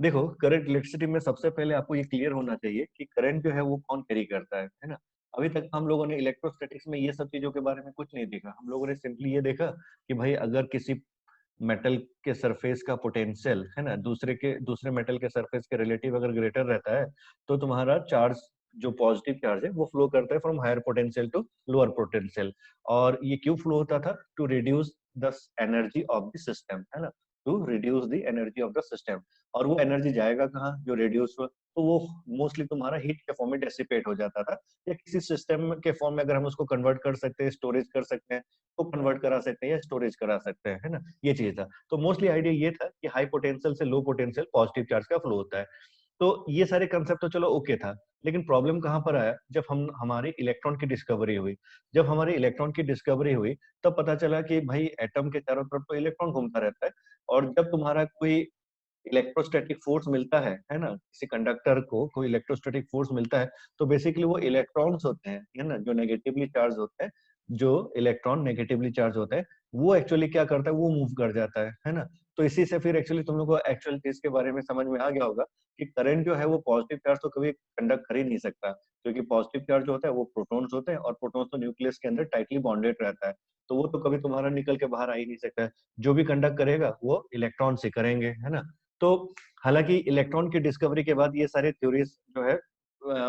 देखो, current electricity में सबसे पहले आपको ये क्लियर होना चाहिए कि करंट जो है वो कौन कैरी करता है ना? अभी तक हम लोगों ने इलेक्ट्रोस्टैटिक्स में ये सब चीज़ों के बारे में कुछ नहीं देखा। हम लोगों ने सिंपली ये देखा कि भाई अगर किसी मेटल के सरफेस का पोटेंशियल, है ना? दूसरे मेटल के सरफेस के रिलेटिव अगर ग्रेटर रहता है, तो तुम्हारा चार्ज जो पॉजिटिव चार्ज है, वो फ्लो करता है from higher potential to lower potential. और ये क्यों फ्लो होता था? To reduce the energy of the system, है ना? To reduce the energy of the system. और वो एनर्जी जाएगा कहाँ? जो रिड्यूस हुआ, तो वो मोस्टली तुम्हारा हीट के फॉर्म में डेसिपेट हो जाता था, या किसी सिस्टम के फॉर्म में अगर हम उसको कन्वर्ट कर सकते हैं, स्टोरेज कर सकते हैं, तो कन्वर्ट करा सकते हैं या स्टोरेज करा सकते हैं, है ना? ये चीज़ था। तो मोस्टली आइडिया ये था कि हाई पोटेंशियल से लो पोटेंशियल पॉजिटिव चार्ज का फ्लो होता है। तो ये सारे कांसेप्ट तो चलो ओके था, लेकिन प्रॉब्लम कहाँ पर आया? जब हम हमारी इलेक्ट्रॉन की डिस्कवरी हुई। जब हमारी इलेक्ट्रॉन की डिस्कवरी हुई, तब पता चला कि भाई एटम के चारों तरफ तो इलेक्ट्रॉन घूमता रहता है, और जब तुम्हारा कोई इलेक्ट्रोस्टैटिक फोर्स मिलता है ना? किसी कंडक्टर को कोई इलेक्ट्रोस्टैटिक फोर्स मिलता है, तो बेसिकली वो इलेक्ट्रॉन्स होते हैं, है ना? जो नेगेटिवली चार्ज होते हैं, जो इलेक्ट्रॉन नेगेटिवली चार्ज होता है, वो एक्चुअली क्या करता है? वो मूव कर जाता है ना? तो इसी से फिर एक्चुअली तुम लोग को एक्चुअल चीज़ के बारे में समझ में आ गया होगा कि करंट जो है वो पॉजिटिव चार्ज तो कभी कंडक्ट कर ही नहीं सकता, क्योंकि पॉजिटिव चार्ज जो होता है वो प्रोटॉन्स होते हैं, और प्रोटॉन्स तो न्यूक्लियस के अंदर टाइटली बॉन्डेड रहता है, तो वो तो कभी तुम्हारा निकल के बाहर आ ही नहीं सकता है। जो भी कंडक्ट करेगा वो इलेक्ट्रॉन से करेंगे, है ना? तो हालाँकि इलेक्ट्रॉन की डिस्कवरी के बाद ये सारे थ्योरीज़ जो है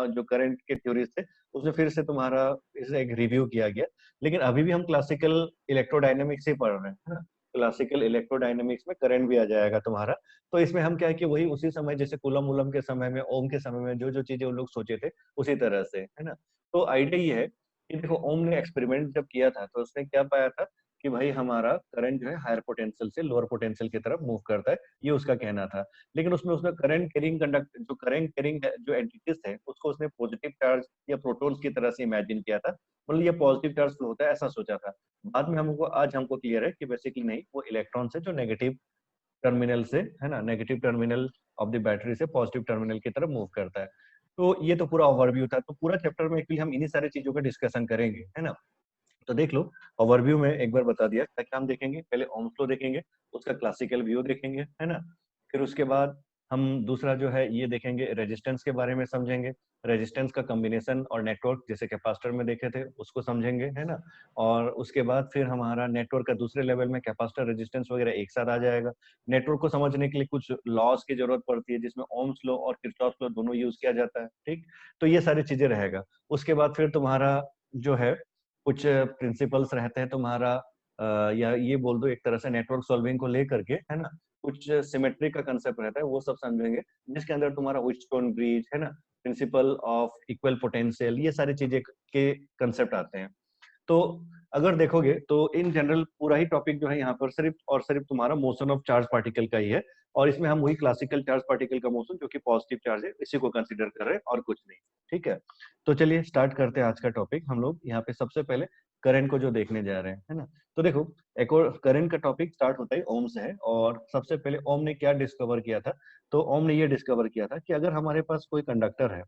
जो करंट के थ्योरीज़ थे, उसमें फिर से तुम्हारा इसे एक रिव्यू किया गया। लेकिन अभी भी हम क्लासिकल इलेक्ट्रोडायनामिक्स ही पढ़ रहे हैं, है ना? क्लासिकल इलेक्ट्रोडायनामिक्स में करंट भी आ जाएगा तुम्हारा। तो इसमें हम क्या है कि वही उसी समय जैसे कूलम्ब-वूलम्ब के समय में, ओम के समय में जो-जो चीज़ें उन लोग सोचे थे, उसी तरह से, है ना? तो आइडिया ये है कि देखो, ओम ने एक्सपेरिमेंट जब किया था, तो उसने क्या पाया था कि भाई हमारा करंट जो है हायर पोटेंशियल से लोअर पोटेंशियल की तरफ मूव करता है, ये उसका कहना था। लेकिन उसमें उसने करंट कैरिंग जो एंटिटीज़ थे, उसको उसने पॉजिटिव चार्ज या प्रोटॉन्स की तरह से इमेजिन किया था। मतलब ये पॉजिटिव चार्ज फ्लो होता है, ऐसा सोचा था। बाद में हमको क्लियर है कि बेसिकली नहीं, वो इलेक्ट्रॉन से जो नेगेटिव टर्मिनल से, है ना? Negative terminal of the battery से पॉजिटिव टर्मिनल की तरफ मूव करता है। तो ये तो पूरा ओवरव्यू था। तो पूरा चैप्टर में एक्चुअली हम इन्हीं सारी चीज़ों का डिस्कशन करेंगे, है ना? तो देख लो, ओवरव्यू में एक बार बता दिया क्या-क्या हम देखेंगे। पहले ओह्म्स लॉ देखेंगे, उसका क्लासिकल व्यू देखेंगे, है ना? फिर उसके बाद हम दूसरा जो है ये देखेंगे, रेजिस्टेंस के बारे में समझेंगे। रेजिस्टेंस का कॉम्बिनेशन और नेटवर्क जैसे कैपेसिटर में देखे थे, उसको समझेंगे, है ना? और उसके बाद फिर हमारा नेटवर्क का दूसरे लेवल में कैपेसिटर, रेजिस्टेंस वगैरह एक साथ आ जाएगा। नेटवर्क को समझने के लिए कुछ लॉज़ की ज़रूरत पड़ती है, जिसमें ओह्म्स लॉ और किरचॉफ लॉ दोनों यूज़ किया जाता है, ठीक? तो ये सारी चीज़ें रहेगा। उसके बाद फिर तुम्हारा जो है कुछ प्रिंसिपल्स रहते हैं तुम्हारा, या ये बोल दो एक तरह से नेटवर्क सॉल्विंग को लेकर के, है ना? कुछ सिमेट्री का कांसेप्ट रहता है, वो सब समझेंगे, जिसके अंदर तुम्हारा व्हिटस्टोन ब्रिज, है ना? प्रिंसिपल ऑफ इक्वल पोटेंशियल, ये सारी चीजें के कांसेप्ट आते हैं। तो अगर देखोगे तो इन जनरल पूरा ही टॉपिक जो है यहाँ पर सिर्फ और सिर्फ तुम्हारा मोशन ऑफ चार्ज पार्टिकल का ही है, और इसमें हम वही क्लासिकल चार्ज पार्टिकल का मोशन जो कि पॉजिटिव चार्ज है, इसी को कंसीडर कर रहे हैं और कुछ नहीं। ठीक है, तो चलिए स्टार्ट करते हैं आज का टॉपिक। हम लोग यहाँ पे सबसे पहले करंट को जो देखने जा रहे हैं, है ना? तो देखो, एक और करंट का टॉपिक स्टार्ट होता है ओम से है, और सबसे पहले ओम ने क्या डिस्कवर किया था? तो ओम ने ये डिस्कवर किया था कि अगर हमारे पास कोई कंडक्टर है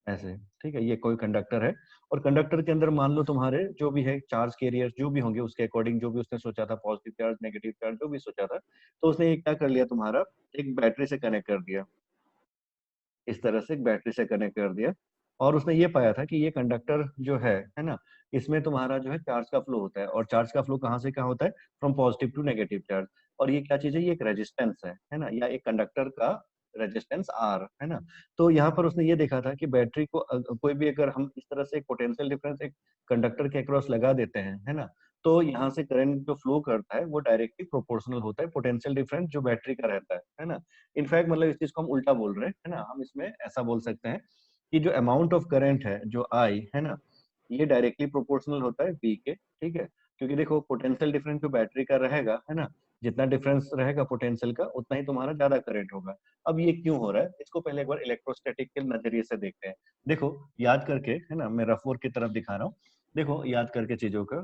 ऐसे, ठीक है, ये कोई कंडक्टर है, और कंडक्टर के अंदर मान लो तुम्हारे जो भी है चार्ज कैरियर जो भी होंगे, उसके अकॉर्डिंग जो भी उसने सोचा था, पॉजिटिव चार्ज, नेगेटिव चार्ज जो भी सोचा था, तो उसने ये क्या कर लिया, तुम्हारा एक बैटरी से कनेक्ट कर दिया। इस तरह से एक बैटरी से कनेक्ट कर दिया, और उसने ये पाया था कि ये कंडक्टर जो है ना? इसमें तुम्हारा जो है चार्ज का फ्लो होता है, और चार्ज का फ्लो कहाँ से कहाँ होता है? From positive to negative charge. और ये क्या चीज़ है? ये एक रेजिस्टेंस है ना? या एक कंडक्टर का रेजिस्टेंस आर, है ना? तो यहाँ पर उसने ये देखा था कि बैटरी को कोई भी अगर हम इस तरह से एक पोटेंशियल डिफरेंस एक कंडक्टर के अक्रॉस लगा देते हैं, है ना? तो यहाँ से करंट जो फ्लो करता है वो डायरेक्टली प्रोपोर्शनल होता है पोटेंशियल डिफरेंस जो बैटरी का रहता है ना? इनफैक्ट मतलब इस चीज़ को हम उल्टा बोल रहे हैं, है ना? हम इसमें ऐसा बोल सकते हैं कि जो अमाउंट ऑफ करंट है, जो I है ना? ये डायरेक्टली प्रोपोर्शनल होता है V के, ठीक है? क्योंकि देखो पोटेंशियल डिफरेंस जो बैटरी का रहेगा, है ना? जितना डिफरेंस रहेगा पोटेंशियल का, उतना ही तुम्हारा ज़्यादा करंट होगा। अब ये क्यों हो रहा है? इसको पहले एक बार इलेक्ट्रोस्टैटिक के नज़रिए से देखते हैं। देखो, याद करके, है ना? मैं रफ वर्क की तरफ दिखा रहा हूँ। देखो, याद करके चीज़ों को,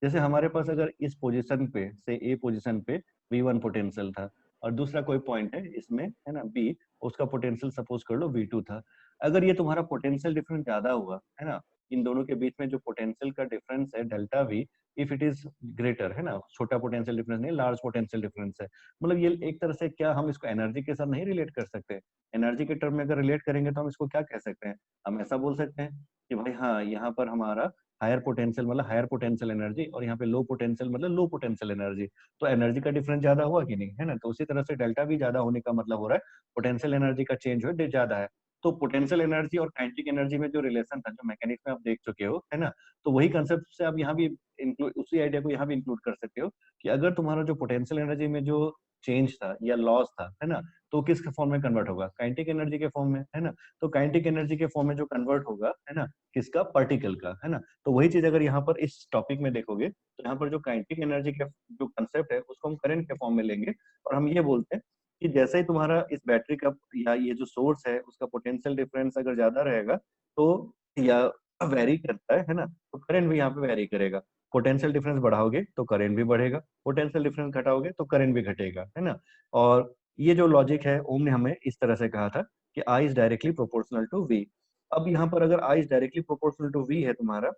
जैसे हमारे पास अगर इस पोजीशन पे से ए पोजीशन पे V1 पोटेंशियल था, और दूसरा कोई पॉइंट है इसमें, है ना, B, उसका पोटेंशियल सपोज कर लो V2 था। अगर ये तुम्हारा पोटेंशियल डिफरेंस ज्यादा हुआ, है ना, इन दोनों के बीच में जो पोटेंशियल का डिफरेंस है delta we, if it is greater, है ना, छोटा पोटेंशियल डिफरेंस नहीं, लार्ज पोटेंशियल डिफरेंस है, मतलब ये एक तरह से क्या हम इसको एनर्जी के साथ नहीं रिलेट कर सकते? एनर्जी के टर्म में अगर रिलेट करेंगे तो हम इसको क्या कह सकते हैं? हम ऐसा बोल सकते हैं कि भाई हाँ, यहाँ पर हमारा हायर पोटेंशियल मतलब हायर पोटेंशियल एनर्जी, और यहाँ पे लो पोटेंशियल मतलब लो पोटेंशियल एनर्जी, तो एनर्जी का डिफरेंस ज्यादा हुआ कि नहीं, है ना? तो उसी तरह से डेल्टा भी ज्यादा होने का मतलब हो रहा है पोटेंशियल एनर्जी का चेंज हो ज्यादा है। तो पोटेंशियल एनर्जी और काइनेटिक एनर्जी में जो रिलेशन था, जो मैकेनिक्स में आप देख चुके हो, है ना, तो वही कंसेप्ट से आप यहाँ भी इंक्लूड, उसी आइडिया को यहाँ भी इंक्लूड कर सकते हो कि अगर तुम्हारा जो पोटेंशियल एनर्जी में जो चेंज था या लॉस था, है ना, तो किस फॉर्म में कन्वर्ट होगा? काइनेटिक एनर्जी के फॉर्म में, है ना? तो काइनेटिक एनर्जी के फॉर्म में जो कन्वर्ट होगा, है ना, किसका? पार्टिकल का, है ना? तो वही चीज अगर यहाँ पर इस टॉपिक में देखोगे तो यहाँ पर जो काइनेटिक एनर्जी का जो कंसेप्ट है उसको हम करंट के फॉर्म में लेंगे, और हम ये बोलते हैं कि जैसे ही तुम्हारा इस बैटरी का या ये जो सोर्स है उसका पोटेंशियल डिफरेंस अगर ज्यादा रहेगा तो, या वेरी करता है ना, तो करंट भी यहाँ पे वेरी करेगा। पोटेंशियल डिफरेंस बढ़ाओगे तो करंट भी बढ़ेगा, पोटेंशियल डिफरेंस घटाओगे तो करंट भी घटेगा, है ना? और ये जो लॉजिक है ओम ने हमें इस तरह से कहा था कि I is directly proportional to V। अब यहाँ पर अगर I is directly proportional to V है तुम्हारा,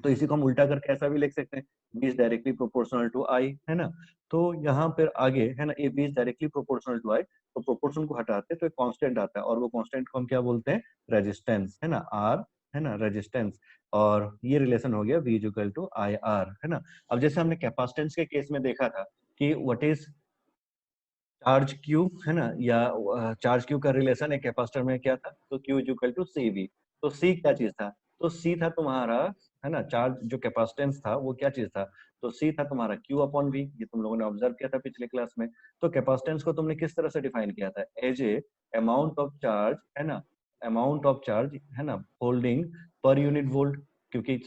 तो इसी को हम उल्टा करके ऐसा भी लिख सकते हैं, V is directly proportional to I, है ना? तो यहाँ पर आगे, है ना, ए V is directly proportional to I, तो प्रोपोर्शन को हटाते हैं तो एक कांस्टेंट आता है, और वो कांस्टेंट को हम क्या बोलते हैं? रेजिस्टेंस, है ना, R, है ना, रेजिस्टेंस। और ये रिलेशन हो गया V equal to I R, है ना? अब जैसे हमने कैपेसिटेंस के केस में देखा था कि व्हाट इज चार्ज क्यू, है ना, या चार्ज क्यू का रिलेशन एक कैपेसिटर में क्या था? तो Q is equal to C V. तो सी क्या चीज था? तो सी था तुम्हारा, है ना, चार्ज जो कैपेसिटेंस था वो क्या चीज था? तो सी था तुम्हारा क्यू अपॉन वी। ये तुम लोगों ने ऑब्जर्व किया था पिछले क्लास में। तो कैपेसिटेंस को तुमने किस तरह से डिफाइन किया था? As a amount of charge, है ना, अमाउंट ऑफ चार्ज, है ना, होल्डिंग पर यूनिट वोल्ट, क्योंकि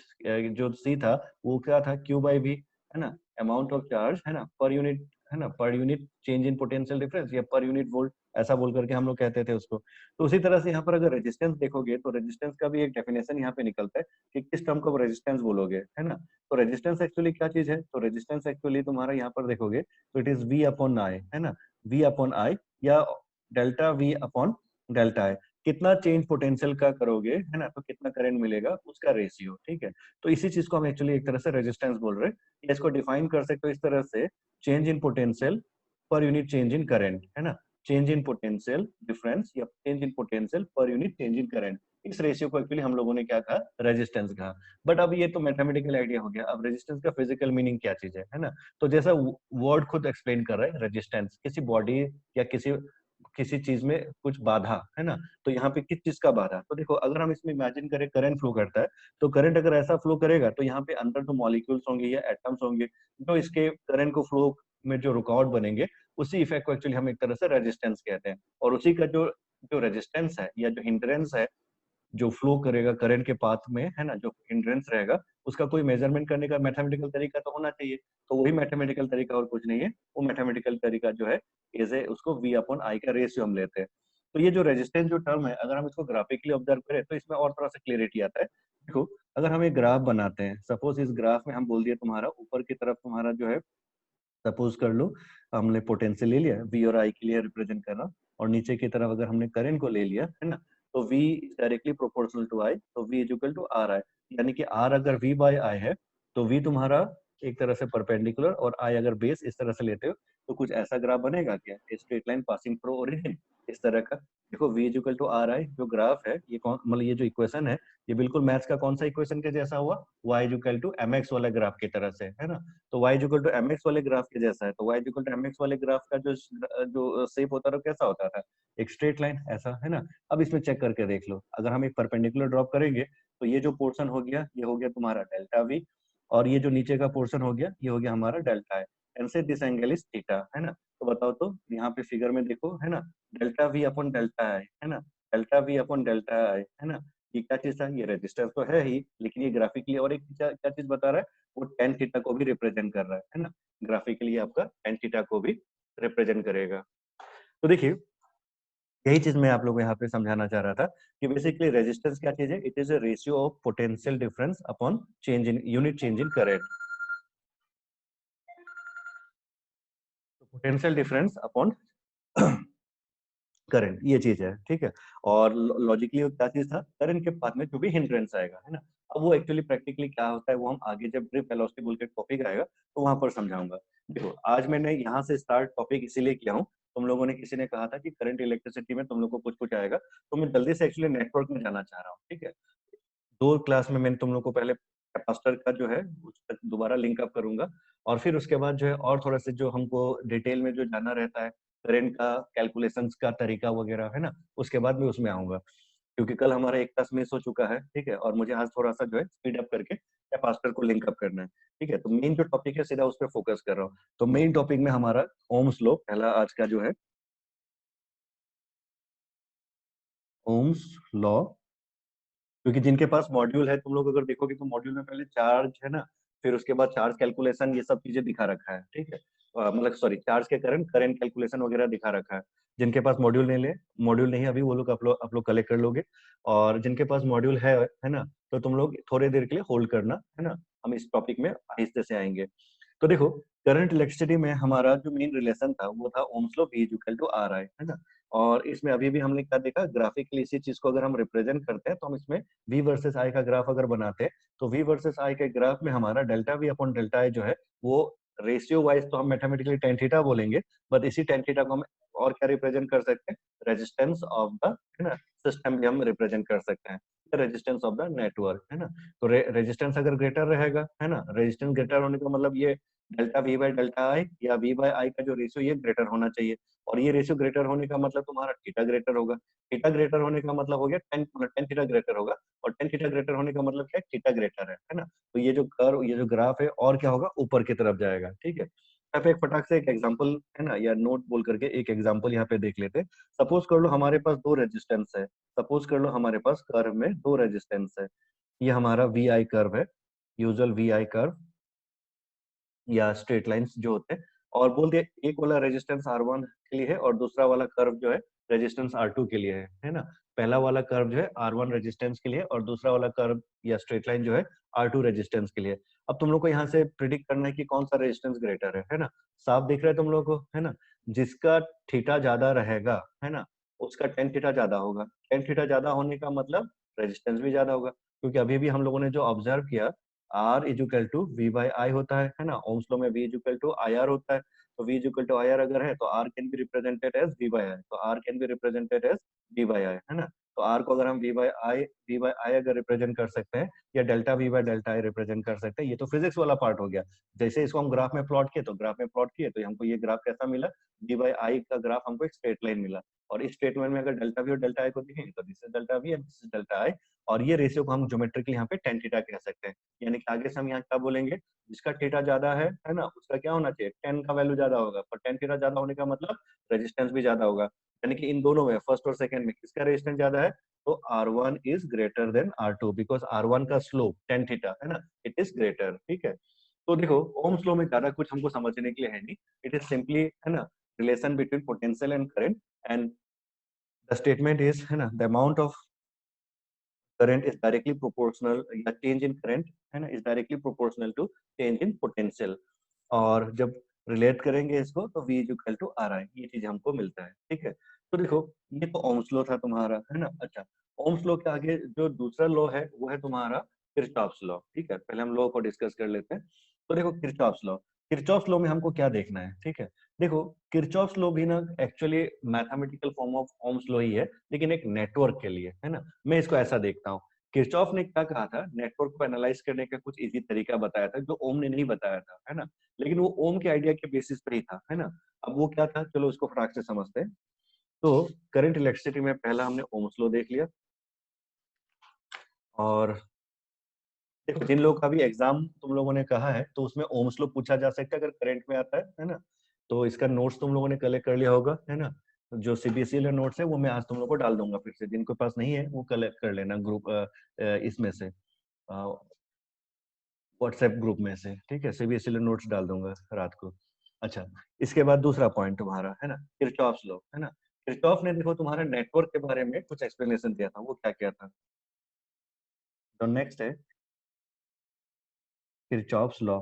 जो सी था वो क्या था? क्यू बाई वी, है ना, अमाउंट ऑफ चार्ज, है ना, पर यूनिट, है ना, per unit change in potential difference, या पर यूनिट वोल्ट, ऐसा बोल करके हम लोग कहते थे उसको। तो उसी तरह से यहाँ पर अगर रेजिस्टेंस देखोगे तो रेजिस्टेंस का भी एक डेफिनेशन यहाँ पे निकलता है कि किस टर्म को रेजिस्टेंस बोलोगे, है ना? तो रेजिस्टेंस एक्चुअली क्या चीज है? तो रेजिस्टेंस एक्चुअली तुम्हारा यहाँ पर देखोगे तो it is V upon I, है ना, वी अपॉन आई, या delta V upon delta I. कितना चेंज पोटेंशियल का करोगे, है ना, तो कितना करंट मिलेगा उसका रेशियो, ठीक है? तो इसी चीज को हम एक्चुअली एक तरह से रेजिस्टेंस बोल रहे हैं। इसको डिफाइन कर सकते हो इस तरह से, change in potential per unit change in current, है ना, चेंज इन पोटेंशियल डिफरेंस या change in potential per unit change in current. इस रेशियो को एक्चुअली हम लोगों ने क्या कहा? रेजिस्टेंस कहा। बट अब ये तो मैथमेटिकल आइडिया हो गया, अब रेजिस्टेंस का फिजिकल मीनिंग क्या चीज है ना? तो जैसा वर्ड खुद एक्सप्लेन कर रहा है, रेजिस्टेंस किसी बॉडी या किसी किसी चीज में कुछ बाधा, है ना? तो यहाँ पे किस चीज का बाधा? तो देखो, अगर हम इसमें इमेजिन करें करंट फ्लो करता है, तो करंट अगर ऐसा फ्लो करेगा तो यहाँ पे अंदर जो मॉलिक्यूल्स होंगे या एटम्स होंगे, जो इसके करंट को फ्लो में जो रुकावट बनेंगे, उसी इफेक्ट को एक्चुअली हम एक तरह से रेजिस्टेंस कहते हैं। और उसी का जो जो रेजिस्टेंस है या जो हिंड्रेंस है, जो फ्लो करेगा करंट के पाथ में, है ना, जो हिंड्रेंस रहेगा, उसका कोई मेजरमेंट करने का मैथमेटिकल तरीका तो होना चाहिए। तो वही मैथमेटिकल तरीका और कुछ नहीं है, वो मैथमेटिकल तरीका जो है इज ए, उसको वी अपॉन आई का रेशियो हम लेते हैं। तो ये जो रेजिस्टेंस जो टर्म है, अगर हम इसको ग्राफिकली ऑब्जर्व करें तो इसमें और थोड़ा सा क्लियरिटी आता है। देखो, अगर हम एक ग्राफ बनाते हैं, सपोज इस ग्राफ में हम बोल दिए तुम्हारा ऊपर की तरफ तुम्हारा जो है, सपोज कर लो हमने पोटेंशियल ले लिया, वी और आई के लिए रिप्रेजेंट कर रहा हूँ, और नीचे की तरफ अगर हमने करंट को ले लिया, है ना, तो V directly proportional to I, तो V is equal to R I. यानी कि R अगर V बाय I है, तो V तुम्हारा एक तरह से परपेंडिकुलर, और I अगर बेस इस तरह से लेते हो, तो कुछ ऐसा ग्राफ बनेगा क्या? Straight line passing through origin, इस तरह का। देखो V is equal to R I जो ग्राफ है, ये कौन, मतलब ये जो इक्वेशन है, ये बिल्कुल मैथ्स का कौन सा इक्वेशन के जैसा हुआ? Y is equal to mx वाला ग्राफ की तरह से, है ना? तो y इक्वल टू mx वाले ग्राफ के जैसा है। तो y इक्वल टू mx वाले ग्राफ का जो जो शेप होता था कैसा होता था? एक स्ट्रेट लाइन ऐसा, है ना? अब इसमें चेक करके देख लो, अगर हम एक परपेंडिकुलर ड्रॉप करेंगे तो ये जो पोर्शन हो गया, ये हो गया तुम्हारा डेल्टा वी, और ये जो नीचे का पोर्शन हो गया, ये हो गया हमारा डेल्टा है। एंड से दिस एंगल इज थीटा, है ना? तो बताओ तो यहाँ पे फिगर में देखो, है ना, डेल्टा वी अपॉन डेल्टा आई, है ना, डेल्टा वी अपॉन डेल्टा आई, है ना, ये क्या चीज था? ये रेजिस्टेंस तो है ही, लेकिन ये ग्राफिकली और एक क्या चीज बता रहा है? वो टेन थीटा को भी रिप्रेजेंट कर रहा है ना? ग्राफिकली आपका टेन थीटा को भी रिप्रेजेंट करेगा। तो देखिए, यही चीज मैं आप लोगों को यहाँ पे समझाना चाह रहा था कि बेसिकली रेजिस्टेंस क्या चीज है? It is a ratio of potential difference upon change in unit change in current. Potential difference upon current, ये चीज है, ठीक है? और लॉजिकली क्या चीज था? करंट के पाथ में जो भी हिंड्रेंस आएगा, है ना, अब वो एक्चुअली प्रैक्टिकली क्या होता है वो हम आगे जब ड्रिप वेलोसिटी बोल के टॉपिक आएगा तो वहां पर समझाऊंगा। देखो आज मैंने यहाँ से स्टार्ट टॉपिक इसीलिए किया हूँ, तुम लोगों ने किसी ने कहा था कि करंट इलेक्ट्रिसिटी में तुम लोग को कुछ कुछ आएगा, तो मैं जल्दी से एक्चुअली नेटवर्क में जाना चाह रहा हूँ। ठीक है, दो क्लास में मैंने तुम लोग को पहले कैपेसिटर का जो है उस तक दोबारा लिंक अप करूंगा, और फिर उसके बाद जो है और थोड़ा सा जो हमको डिटेल में जो जाना रहता है करंट का कैलकुलेशंस का तरीका वगैरह है ना, उसके बाद मैं उसमें आऊंगा, क्योंकि कल हमारा एक क्लास मिस हो चुका है। ठीक है, और मुझे आज थोड़ा सा जो है स्पीड अप करके कैपेसिटर को लिंक अप करना है। ठीक है, तो मेन जो टॉपिक है सीधा उस पर फोकस कर रहा हूँ। तो मेन टॉपिक में हमारा ओम्स लॉ पहला आज का जो है, ओम्स लॉ, क्योंकि जिनके पास मॉड्यूल है तुम लोग अगर देखोगे तो मॉड्यूल में पहले चार्ज है ना, फिर उसके बाद चार्ज कैलकुलेशन ये सब चीजें दिखा रखा है। ठीक है, मतलब सॉरी चार्ज के करंट करंट कैलकुलेशन वगैरह दिखा रखा है। जिनके पास मॉड्यूल नहीं ले, मॉड्यूल नहीं अभी वो लोग आप लोग कलेक्ट कर लोगे, और जिनके पास मॉड्यूल है ना, तो तुम लोग थोड़ी देर के लिए होल्ड करना है ना, हम इस टॉपिक में आहिस्ते से आएंगे। तो देखो करंट इलेक्ट्रिसिटी में हमारा जो मेन रिलेशन था वो था Ohm's law V equal to R I, है ना। और इसमें अभी भी हमने क्या देखा, ग्राफिकली इसी चीज को अगर हम रिप्रेजेंट करते हैं तो हम इसमें V वर्सेस I का ग्राफ अगर बनाते हैं तो V वर्सेस I के ग्राफ में हमारा डेल्टा V अपॉन डेल्टा आई जो है वो रेशियो वाइज तो हम मैथमेटिकली टेन थीटा बोलेंगे, बट इसी टेन थीटा को हम और क्या रिप्रेजेंट कर सकते हैं, रेजिस्टेंस ऑफ द है ना सिस्टम भी हम रिप्रेजेंट कर सकते हैं, रेजिस्टेंस ऑफ द नेटवर्क है ना। तो रेजिस्टेंस अगर ग्रेटर रहेगा है ना, रेजिस्टेंस ग्रेटर होने का मतलब ये डेल्टा V बाय डेल्टा आई या V बाय आई का जो रेशियो ये ग्रेटर होना चाहिए, और ये रेशियो ग्रेटर होने का मतलब तुम्हारा थीटा ग्रेटर होगा, थीटा ग्रेटर होने का मतलब हो गया टेन टेन थीटा ग्रेटर होगा, और टेन थीटा ग्रेटर होने का मतलब क्या है, थीटा ग्रेटर है ना। तो ये जो कर्व ये जो ग्राफ है और क्या होगा, ऊपर की तरफ जाएगा। ठीक है, यहाँ पे एक फटाक से एक एग्जांपल है ना या नोट बोल करके एक एग्जांपल यहाँ पे देख लेते हैं। सपोज कर लो हमारे पास दो रेजिस्टेंस है, सपोज कर लो हमारे पास कर्व में दो रेजिस्टेंस है, ये हमारा वी आई कर्व है, यूजुअल वी आई कर्व या स्ट्रेट लाइंस जो होते हैं, और बोल दिया एक वाला रेजिस्टेंस R1 के लिए है और दूसरा वाला कर्व जो है रेजिस्टेंस R2 के लिए है ना। पहला वाला कर्व जो है R1 रेजिस्टेंस के लिए और दूसरा वाला कर्व या स्ट्रेट लाइन जो है R2 रेजिस्टेंस के लिए। अब तुम लोग को यहाँ से प्रिडिक्ट करना है कि कौन सा रेजिस्टेंस ग्रेटर है ना। साफ दिख रहा है तुम लोग को है ना, जिसका थीटा ज्यादा रहेगा है ना उसका टेन थीटा ज्यादा होगा, टेन थीटा ज्यादा होने का मतलब रेजिस्टेंस भी ज्यादा होगा, क्योंकि अभी भी हम लोगों ने जो ऑब्जर्व किया R is equal to V by I होता है ना, ओम्स लॉ में V is equal to I R होता है। तो V is equal to I R अगर है तो R can be represented as V by I, तो R can be represented as V by I है ना। तो R को अगर हम V बाई आई अगर रिप्रेजेंट कर सकते हैं या delta V by delta I represent कर सकते हैं, ये तो फिजिक्स वाला पार्ट हो गया। जैसे इसको हम ग्राफ में प्लॉट किए तो ग्राफ में प्लॉट किए तो हमको ये ग्राफ कैसा मिला, V बाई आई का ग्राफ हमको एक स्ट्रेट लाइन मिला, और इस स्ट्रेट लाइन में अगर डेल्टा V और डेल्टा आई को देखेंगे तो this is delta V and this is delta आई, और ये रेशियो को हम ज्योमेट्रिकली यहाँ पे टेन थीटा कह सकते हैं। यानी कि आगे से हम यहाँ क्या बोलेंगे, जिसका थीटा ज्यादा है ना उसका क्या होना चाहिए, टेन का वैल्यू ज्यादा होगा, पर टेन थीटा ज्यादा होने का मतलब रेजिस्टेंस भी ज्यादा होगा। यानी कि इन दोनों में फर्स्ट और सेकंड में किसका रेजिस्टेंस ज्यादा है, तो R1 is greater than R2 because R1 का स्लोप टेन थीटा है ना, इट इज ग्रेटर। ठीक है, तो देखो ओम्स लॉ में ज्यादा कुछ हमको समझने के लिए है नहीं, इट इज सिंपली है ना relation between potential and current, and the statement is है ना the amount of current is directly proportional या change in current है ना is directly proportional to change in potential, और जब रिलेट करेंगे इसको तो V is equal to R I, ये चीज हमको मिलता है। ठीक है, तो देखो ये तो ओम्स लॉ था तुम्हारा है ना। अच्छा, ओम्स लॉ के आगे जो दूसरा लॉ है वो है तुम्हारा किरचॉफ्स लॉ। ठीक है, पहले हम लॉ को डिस्कस कर लेते हैं। तो देखो किरचॉफ्स लॉ, किरचॉफ्स लॉ में हमको क्या देखना है। ठीक है, देखो किरचॉफ्स लॉ भी ना actually mathematical form of Ohm's law ही है, लेकिन एक नेटवर्क के लिए है ना। मैं इसको ऐसा देखता हूँ, किरचॉफ ने क्या कहा था, नेटवर्क को एनालाइज करने का कुछ इजी तरीका बताया था जो ओम ने नहीं बताया था है ना, लेकिन वो ओम के आइडिया के बेसिस पे ही था है ना। अब वो क्या था, चलो उसको फटाक से समझते हैं। तो करंट इलेक्ट्रिसिटी में पहला हमने ओम्स लॉ देख लिया, और देखो जिन लोगों का भी एग्जाम तुम लोगों ने कहा है तो उसमें ओम्स लॉ पूछा जा सकता है अगर करंट में आता है ना। तो इसका नोट्स तुम लोगों ने कलेक्ट कर लिया होगा है ना, जो सीबीएसई वाले नोट्स है वो मैं आज तुम लोग को डाल दूंगा, फिर से जिनके पास नहीं है वो कलेक्ट कर लेना ग्रुप इसमें से व्हाट्सएप ग्रुप में से। ठीक है, सीबीएसई नोट्स डाल दूंगा रात को। अच्छा, इसके बाद दूसरा पॉइंट तुम्हारा है ना किरचॉफ्स लॉ है ना। किरचॉफ ने देखो तुम्हारे नेटवर्क के बारे में कुछ एक्सप्लेनेशन दिया था, वो क्या क्या था। तो नेक्स्ट है किरचॉफ्स लॉ।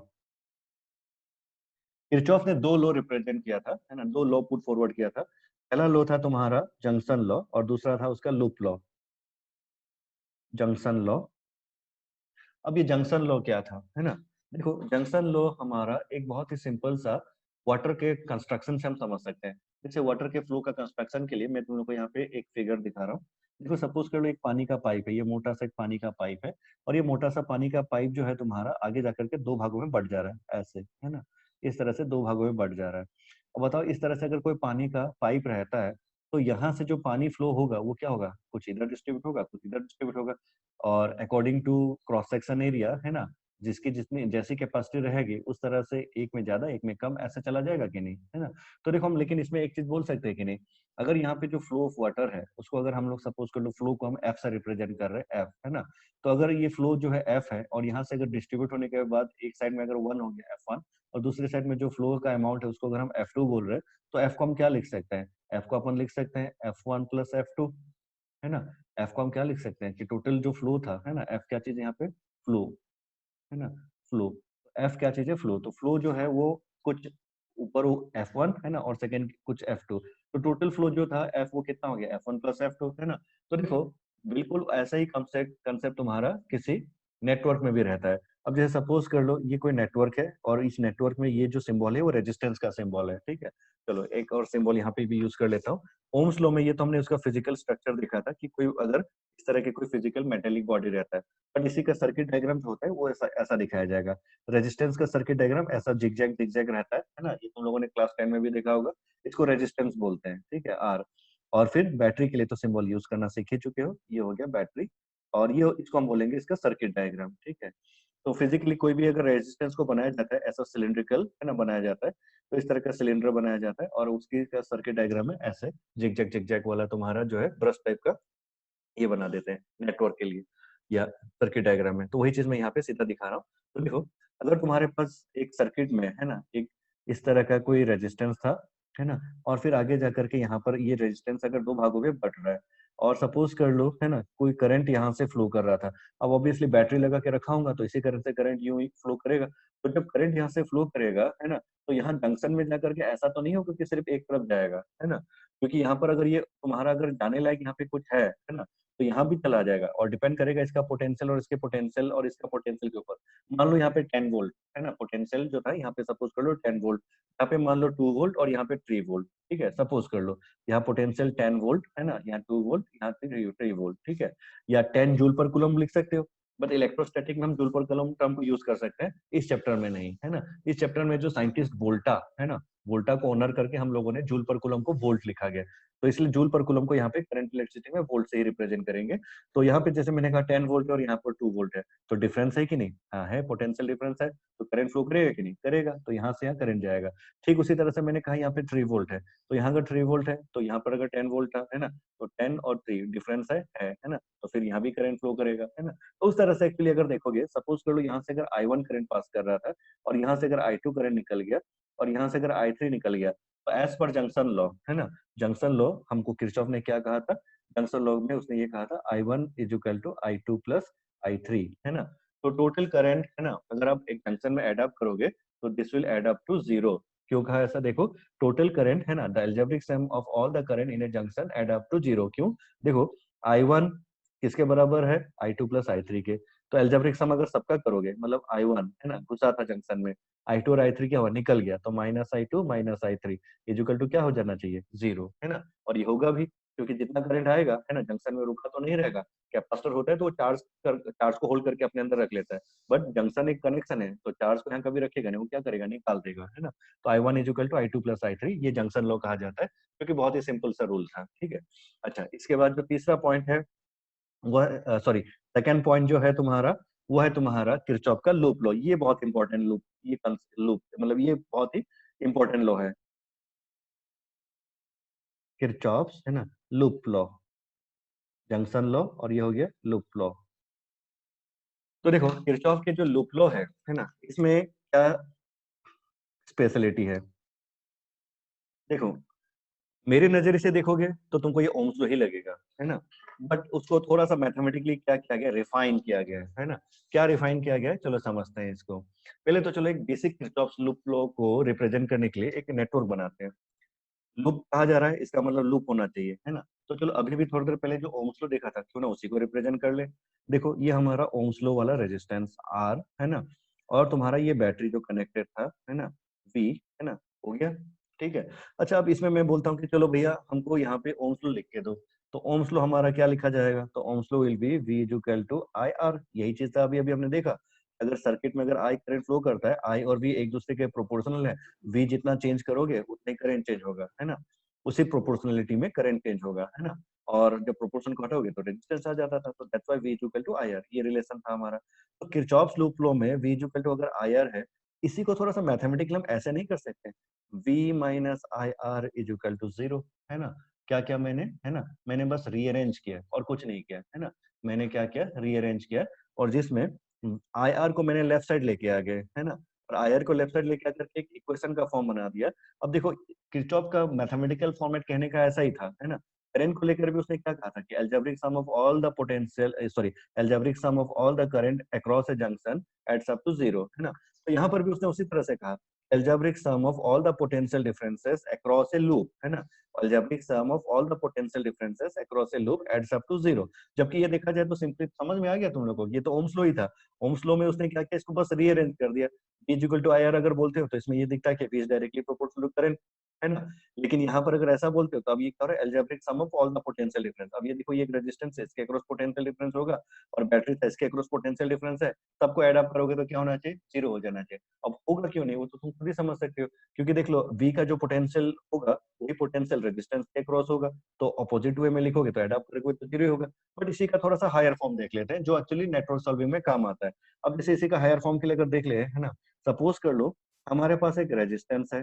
किरचॉफ ने दो लॉ रिप्रेजेंट किया था है ना, दो लॉ पुट फॉरवर्ड किया था। पहला लॉ था तुम्हारा जंक्शन लॉ और दूसरा था उसका लूप लॉ, जंक्शन लॉ अब ये जंक्शन लॉ क्या था, है ना? देखो जंक्शन लॉ हमारा एक बहुत ही सिंपल सा वाटर के कंस्ट्रक्शन से हम समझ सकते हैं। जैसे वाटर के फ्लो का कंस्ट्रक्शन के लिए मैं तुम लोग को यहाँ पे एक फिगर दिखा रहा हूँ। देखो सपोज कर लो एक पानी का पाइप है, ये मोटा सा एक पानी का पाइप है और ये मोटा सा पानी का पाइप जो है तुम्हारा आगे जाकर के दो भागों में बट जा रहा है ऐसे, है ना? इस तरह से दो भागों में बट जा रहा है। अब बताओ इस तरह से अगर कोई पानी का पाइप रहता है तो यहाँ से जो पानी फ्लो होगा वो क्या होगा, कुछ इधर डिस्ट्रीब्यूट होगा, कुछ इधर डिस्ट्रीब्यूट होगा और according to cross section area, है ना, जिसकी जितनी जैसी कैपेसिटी रहेगी उस तरह से एक में ज्यादा एक में कम ऐसा चला जाएगा कि नहीं, है ना? तो देखो हम लेकिन इसमें एक चीज बोल सकते हैं कि नहीं, अगर यहाँ पे जो फ्लो ऑफ वाटर है उसको अगर हम लोग सपोज कर लो फ्लो को हम एफ से रिप्रेजेंट कर रहे हैं, एफ, है ना? तो अगर ये फ्लो जो है एफ है और यहाँ से अगर डिस्ट्रीब्यूट होने के बाद एक साइड में अगर वन हो गया F1 और दूसरी साइड में जो फ्लो का अमाउंट है उसको अगर हम F2 बोल रहे हैं तो F को हम क्या लिख सकते हैं, F को अपन लिख सकते हैं F1 प्लस F2, है ना? F को हम क्या लिख सकते हैं कि टोटल जो फ्लो था, है ना, F क्या चीज है यहाँ पे, फ्लो, है ना, फ्लो। F क्या चीज है, फ्लो। तो फ्लो जो है वो कुछ ऊपर F1 है ना और सेकंड कुछ F2, तो टोटल फ्लो जो था F वो कितना हो गया F1 प्लस F2, है ना? तो देखो बिल्कुल ऐसा ही कंसेप्ट कंसेप्ट तुम्हारा किसी नेटवर्क में भी रहता है। अब जैसे सपोज कर लो ये कोई नेटवर्क है और इस नेटवर्क में ये जो सिंबल है वो रेजिस्टेंस का सिंबल है, ठीक है? चलो एक और सिंबल यहाँ पे भी यूज कर लेता हूँ। ओम्स लॉ में ये तो हमने उसका फिजिकल स्ट्रक्चर देखा था कि कोई अगर इस तरह के कोई फिजिकल मेटेलिक बॉडी रहता है, बट इसी का सर्किट डायग्राम जो होता है वो ऐसा ऐसा दिखाया जाएगा। रेजिस्टेंस का सर्किट डायग्राम ऐसा जिगजैग जिगजैग रहता है ना? ये तुम लोगों ने क्लास 10 में भी देखा होगा। इसको रेजिस्टेंस बोलते हैं, ठीक है, आर। और फिर बैटरी के लिए तो सिंबल यूज करना सीख ही चुके हो, ये हो गया बैटरी। और ये इसको हम बोलेंगे इसका सर्किट डायग्राम, ठीक है? तो फिजिकली कोई भी अगर रेजिस्टेंस को बनाया जाता है ऐसा सिलिंड्रिकल, है ना, बनाया जाता है, तो इस तरह का सिलेंडर बनाया जाता है और उसकी का सर्किट डायग्राम है ऐसे जिगजैग जिगजैग वाला तुम्हारा जो है ब्रश टाइप का ये बना देते हैं नेटवर्क के लिए या सर्किट डायग्राम में। तो वही चीज मैं यहाँ पे सीधा दिखा रहा हूँ। तो देखो अगर तुम्हारे पास एक सर्किट में, है ना, एक इस तरह का कोई रेजिस्टेंस था, है ना, और फिर आगे जाकर के यहाँ पर ये रेजिस्टेंस अगर दो भागों में बट रहा है और सपोज कर लो, है ना, कोई करंट यहाँ से फ्लो कर रहा था। अब ऑब्वियसली बैटरी लगा के रखा हूंगा तो इसी करंट से करंट यूं ही फ्लो करेगा। तो जब करंट यहाँ से फ्लो करेगा, है ना, तो यहाँ जंक्शन में जाकर के ऐसा तो नहीं होगा कि सिर्फ एक तरफ जाएगा, है ना? क्योंकि यहाँ पर अगर ये तुम्हारा अगर जाने लायक यहाँ पे कुछ है ना, तो यहाँ भी चला जाएगा और डिपेंड करेगा इसका पोटेंशियल और इसके पोटेंशियल और इसका पोटेंशियल के ऊपर। मान लो यहाँ पे 10 वोल्ट, है ना, पोटेंशियल जो था यहाँ पे सपोज कर लो 10 वोल्ट, यहाँ पे मान लो 2 वोल्ट और यहाँ पे 3 वोल्ट, ठीक है, सपोज कर लो। यहाँ पोटेंशियल 10 वोल्ट, है ना, यहाँ 2 वोल्ट, यहाँ पे 3 वोल्ट, ठीक है? या 10 जूल पर कूलम लिख सकते हो, बट इलेक्ट्रोस्टैटिक में हम जूल पर कूलम टर्म को यूज कर सकते हैं, इस चैप्टर में नहीं, है ना? इस चैप्टर में जो साइंटिस्ट वोल्टा, है ना, वोल्टा को ऑनर करके हम लोगों ने जूल पर कूलम को वोल्ट लिखा गया। तो इसलिए जूल पर कूलम को यहाँ पे करंट इलेक्ट्रिसिटी में वोल्ट से ही रिप्रेजेंट करेंगे। तो यहाँ पे जैसे मैंने कहा 10 वोल्ट है और यहाँ पर 2 वोल्ट है, तो डिफरेंस है कि नहीं? हाँ है, पोटेंशियल डिफरेंस है, तो करंट फ्लो करेगा कि नहीं करेगा, तो यहाँ से यहाँ करंट जाएगा। ठीक उसी तरह से मैंने कहा यहाँ पे 3 वोल्ट है, तो यहाँ अगर 3 वोल्ट है तो यहाँ पर अगर 10 वोल्ट था, है ना, तो 10 और 3 डिफरेंस है ना, तो फिर यहाँ भी करंट फ्लो करेगा, है ना? तो उस तरह से एक्चुअली अगर देखोगे, सपोज कर लो यहाँ से अगर I1 करंट पास कर रहा था और यहाँ से अगर I2 करंट निकल गया और यहाँ से अगर I3 निकल गया, तो एज पर जंक्शन लॉ, है ना, जंक्शन लॉ हमको किरचॉफ ने क्या कहा था, जंक्शन लॉ में उसने ये कहा था I1 is equal to I2 plus I3, है ना? तो टोटल करंट, है ना, अगर आप एक जंक्शन में एड अप करोगे तो this will add up to zero. क्यों कहा ऐसा, देखो टोटल करंट, है ना, the algebraic sum of all the current in a junction add up to zero. क्यों? देखो I1 किसके बराबर है, I2 प्लस I3 के। तो अलजेब्रिक सम अगर सबका करोगे, मतलब I1, है ना, घुसा था जंक्शन में, I2 और I3 क्या हुआ, निकल गया, तो minus I2 minus I3 equal to क्या हो जाना चाहिए, जीरो, है ना? और ये होगा भी, क्योंकि जितना करंट आएगा, है ना, जंक्शन में रुका तो नहीं रहेगा। कैपेसिटर होता है तो वो चार्ज को होल्ड करके अपने अंदर रख लेता है, बट जंक्शन एक कनेक्शन है तो चार्ज को यहाँ कभी रखेगा नहीं, वो क्या करेगा, निकाल देगा, है ना? तो I1 is equal to I2 plus I3, ये जंक्शन लॉ कहा जाता है, क्योंकि बहुत ही सिंपल सा रूल था, ठीक है? अच्छा, इसके बाद जो तीसरा पॉइंट है वह, सॉरी, सेकंड पॉइंट जो है तुम्हारा, वो है तुम्हारा किरचॉफ का लूप लॉ। ये बहुत इंपॉर्टेंट लूप, ये लूप मतलब ये बहुत ही इंपॉर्टेंट लॉ है, किरचॉफ, है ना, लूप लॉ, जंक्शन लॉ और ये हो गया लूप लॉ। तो देखो किरचॉफ के जो लूप लॉ है ना, इसमें क्या स्पेशलिटी है, देखो मेरे नजरिए से देखोगे तो तुमको ये ओम्स लॉ ही लगेगा, है ना, बट उसको थोड़ा सा मैथमेटिकली क्या किया गया, रिफाइन किया गया है ना? क्या रिफाइन किया गया है, चलो समझते हैं इसको। पहले तो चलो एक बेसिक किरचॉफ लूप लॉ को रिप्रेजेंट करने के लिए एक नेटवर्क बनाते हैं। लूप कहा जा रहा है, इसका मतलब लूप होना चाहिए, है ना? तो चलो अभी भी थोड़ी देर पहले जो ओम्स लॉ देखा था, क्यों ना उसी को रिप्रेजेंट कर ले। देखो ये हमारा ओम्स लॉ वाला रेजिस्टेंस आर है ना, और तुम्हारा ये बैटरी जो कनेक्टेड था है ना, वी है ना, हो गया। ठीक है। अच्छा अब इसमें मैं बोलता हूँ कि चलो भैया हमको यहाँ पे ओम्स लॉ लिख के दो, तो ओम्स लॉ हमारा क्या लिखा जाएगा, तो Ohm's law will be V is equal to I R. यही चीज था अभी अभी हमने देखा, अगर सर्किट में अगर आई करंट फ्लो करता है, आई और वी एक दूसरे के प्रोपोर्शनल है, वी जितना चेंज करोगे उतने करंट चेंज होगा है ना, उसी प्रोपोर्शनलिटी में करंट चेंज होगा है ना, और जब प्रोपोर्शन को हटाओगे तो रेजिस्टेंस आ जाता था, तो that's why V is equal to I R, ये रिलेशन था हमारा। तो किरचॉफ्स लूप लॉ में वी इज इक्वल टू अगर आई आर है, इसी को थोड़ा सा मैथमेटिकली हम ऐसे नहीं कर सकते, v minus I R is equal to zero, है ना। क्या क्या मैंने, है ना, मैंने बस रीअरेंज किया और कुछ नहीं किया है ना, मैंने क्या किया, रीअरेंज किया, और जिसमें आई आर को मैंने लेफ्ट साइड लेके आ गए है ना, और आई आर को लेफ्ट साइड लेके आकर के एक इक्वेशन का फॉर्म बना दिया। अब देखो किरचॉफ का मैथमेटिकल फॉर्मेट कहने का ऐसा ही था है ना, करंट को लेकर भी उसने क्या कहा था कि algebraic sum of all the potential, sorry, algebraic sum of all the current across a junction adds up to zero, है ना। तो यहाँ पर भी उसने उसी तरह से कहा, algebraic sum of all the potential differences across a loop, है ना, algebraic sum of all the potential differences across a loop adds up to zero। जबकि ये देखा जाए तो सिंपली समझ में आ गया तुम लोगों को, ये तो ओम्स लॉ ही था। ओम्स लॉ में उसने क्या किया, इसको बस रीअरेंज कर दिया, V is equal to I R अगर बोलते हो तो इसमें ये दिखता है कि V is directly proportional to current, है ना। लेकिन यहाँ पर अगर ऐसा बोलते हो तो अब ये क्या हो रहा है, algebraic sum of all the potential difference. अब ये देखो ये एक रेजिस्टेंस है, इसके अक्रॉस पोटेंशियल डिफरेंस होगा, और बैटरी था इसके अक्रॉस पोटेंशियल डिफरेंस है, सबको ऐड अप करोगे तो क्या होना चाहिए, जीरो हो जाना चाहिए। अब होगा क्यों नहीं, वो तो तुम खुद ही समझ सकते हो, क्योंकि देख लो V का जो पोटेंशियल होगा वही पोटेंशियल रेजिस्टेंस के क्रॉस होगा, तो अपोजिट वे में लिखोगे तो ऐड अप करोगे तो जीरो होगा। बट इसी का थोड़ा सा हायर फॉर्म देख लेते हैं जो एक्चुअली नेटवर्क सॉल्विंग में काम आता है। अब जैसे इसी का हायर फॉर्म के लिए अगर देख ले, है ना, सपोज कर लो हमारे पास एक रेजिस्टेंस है,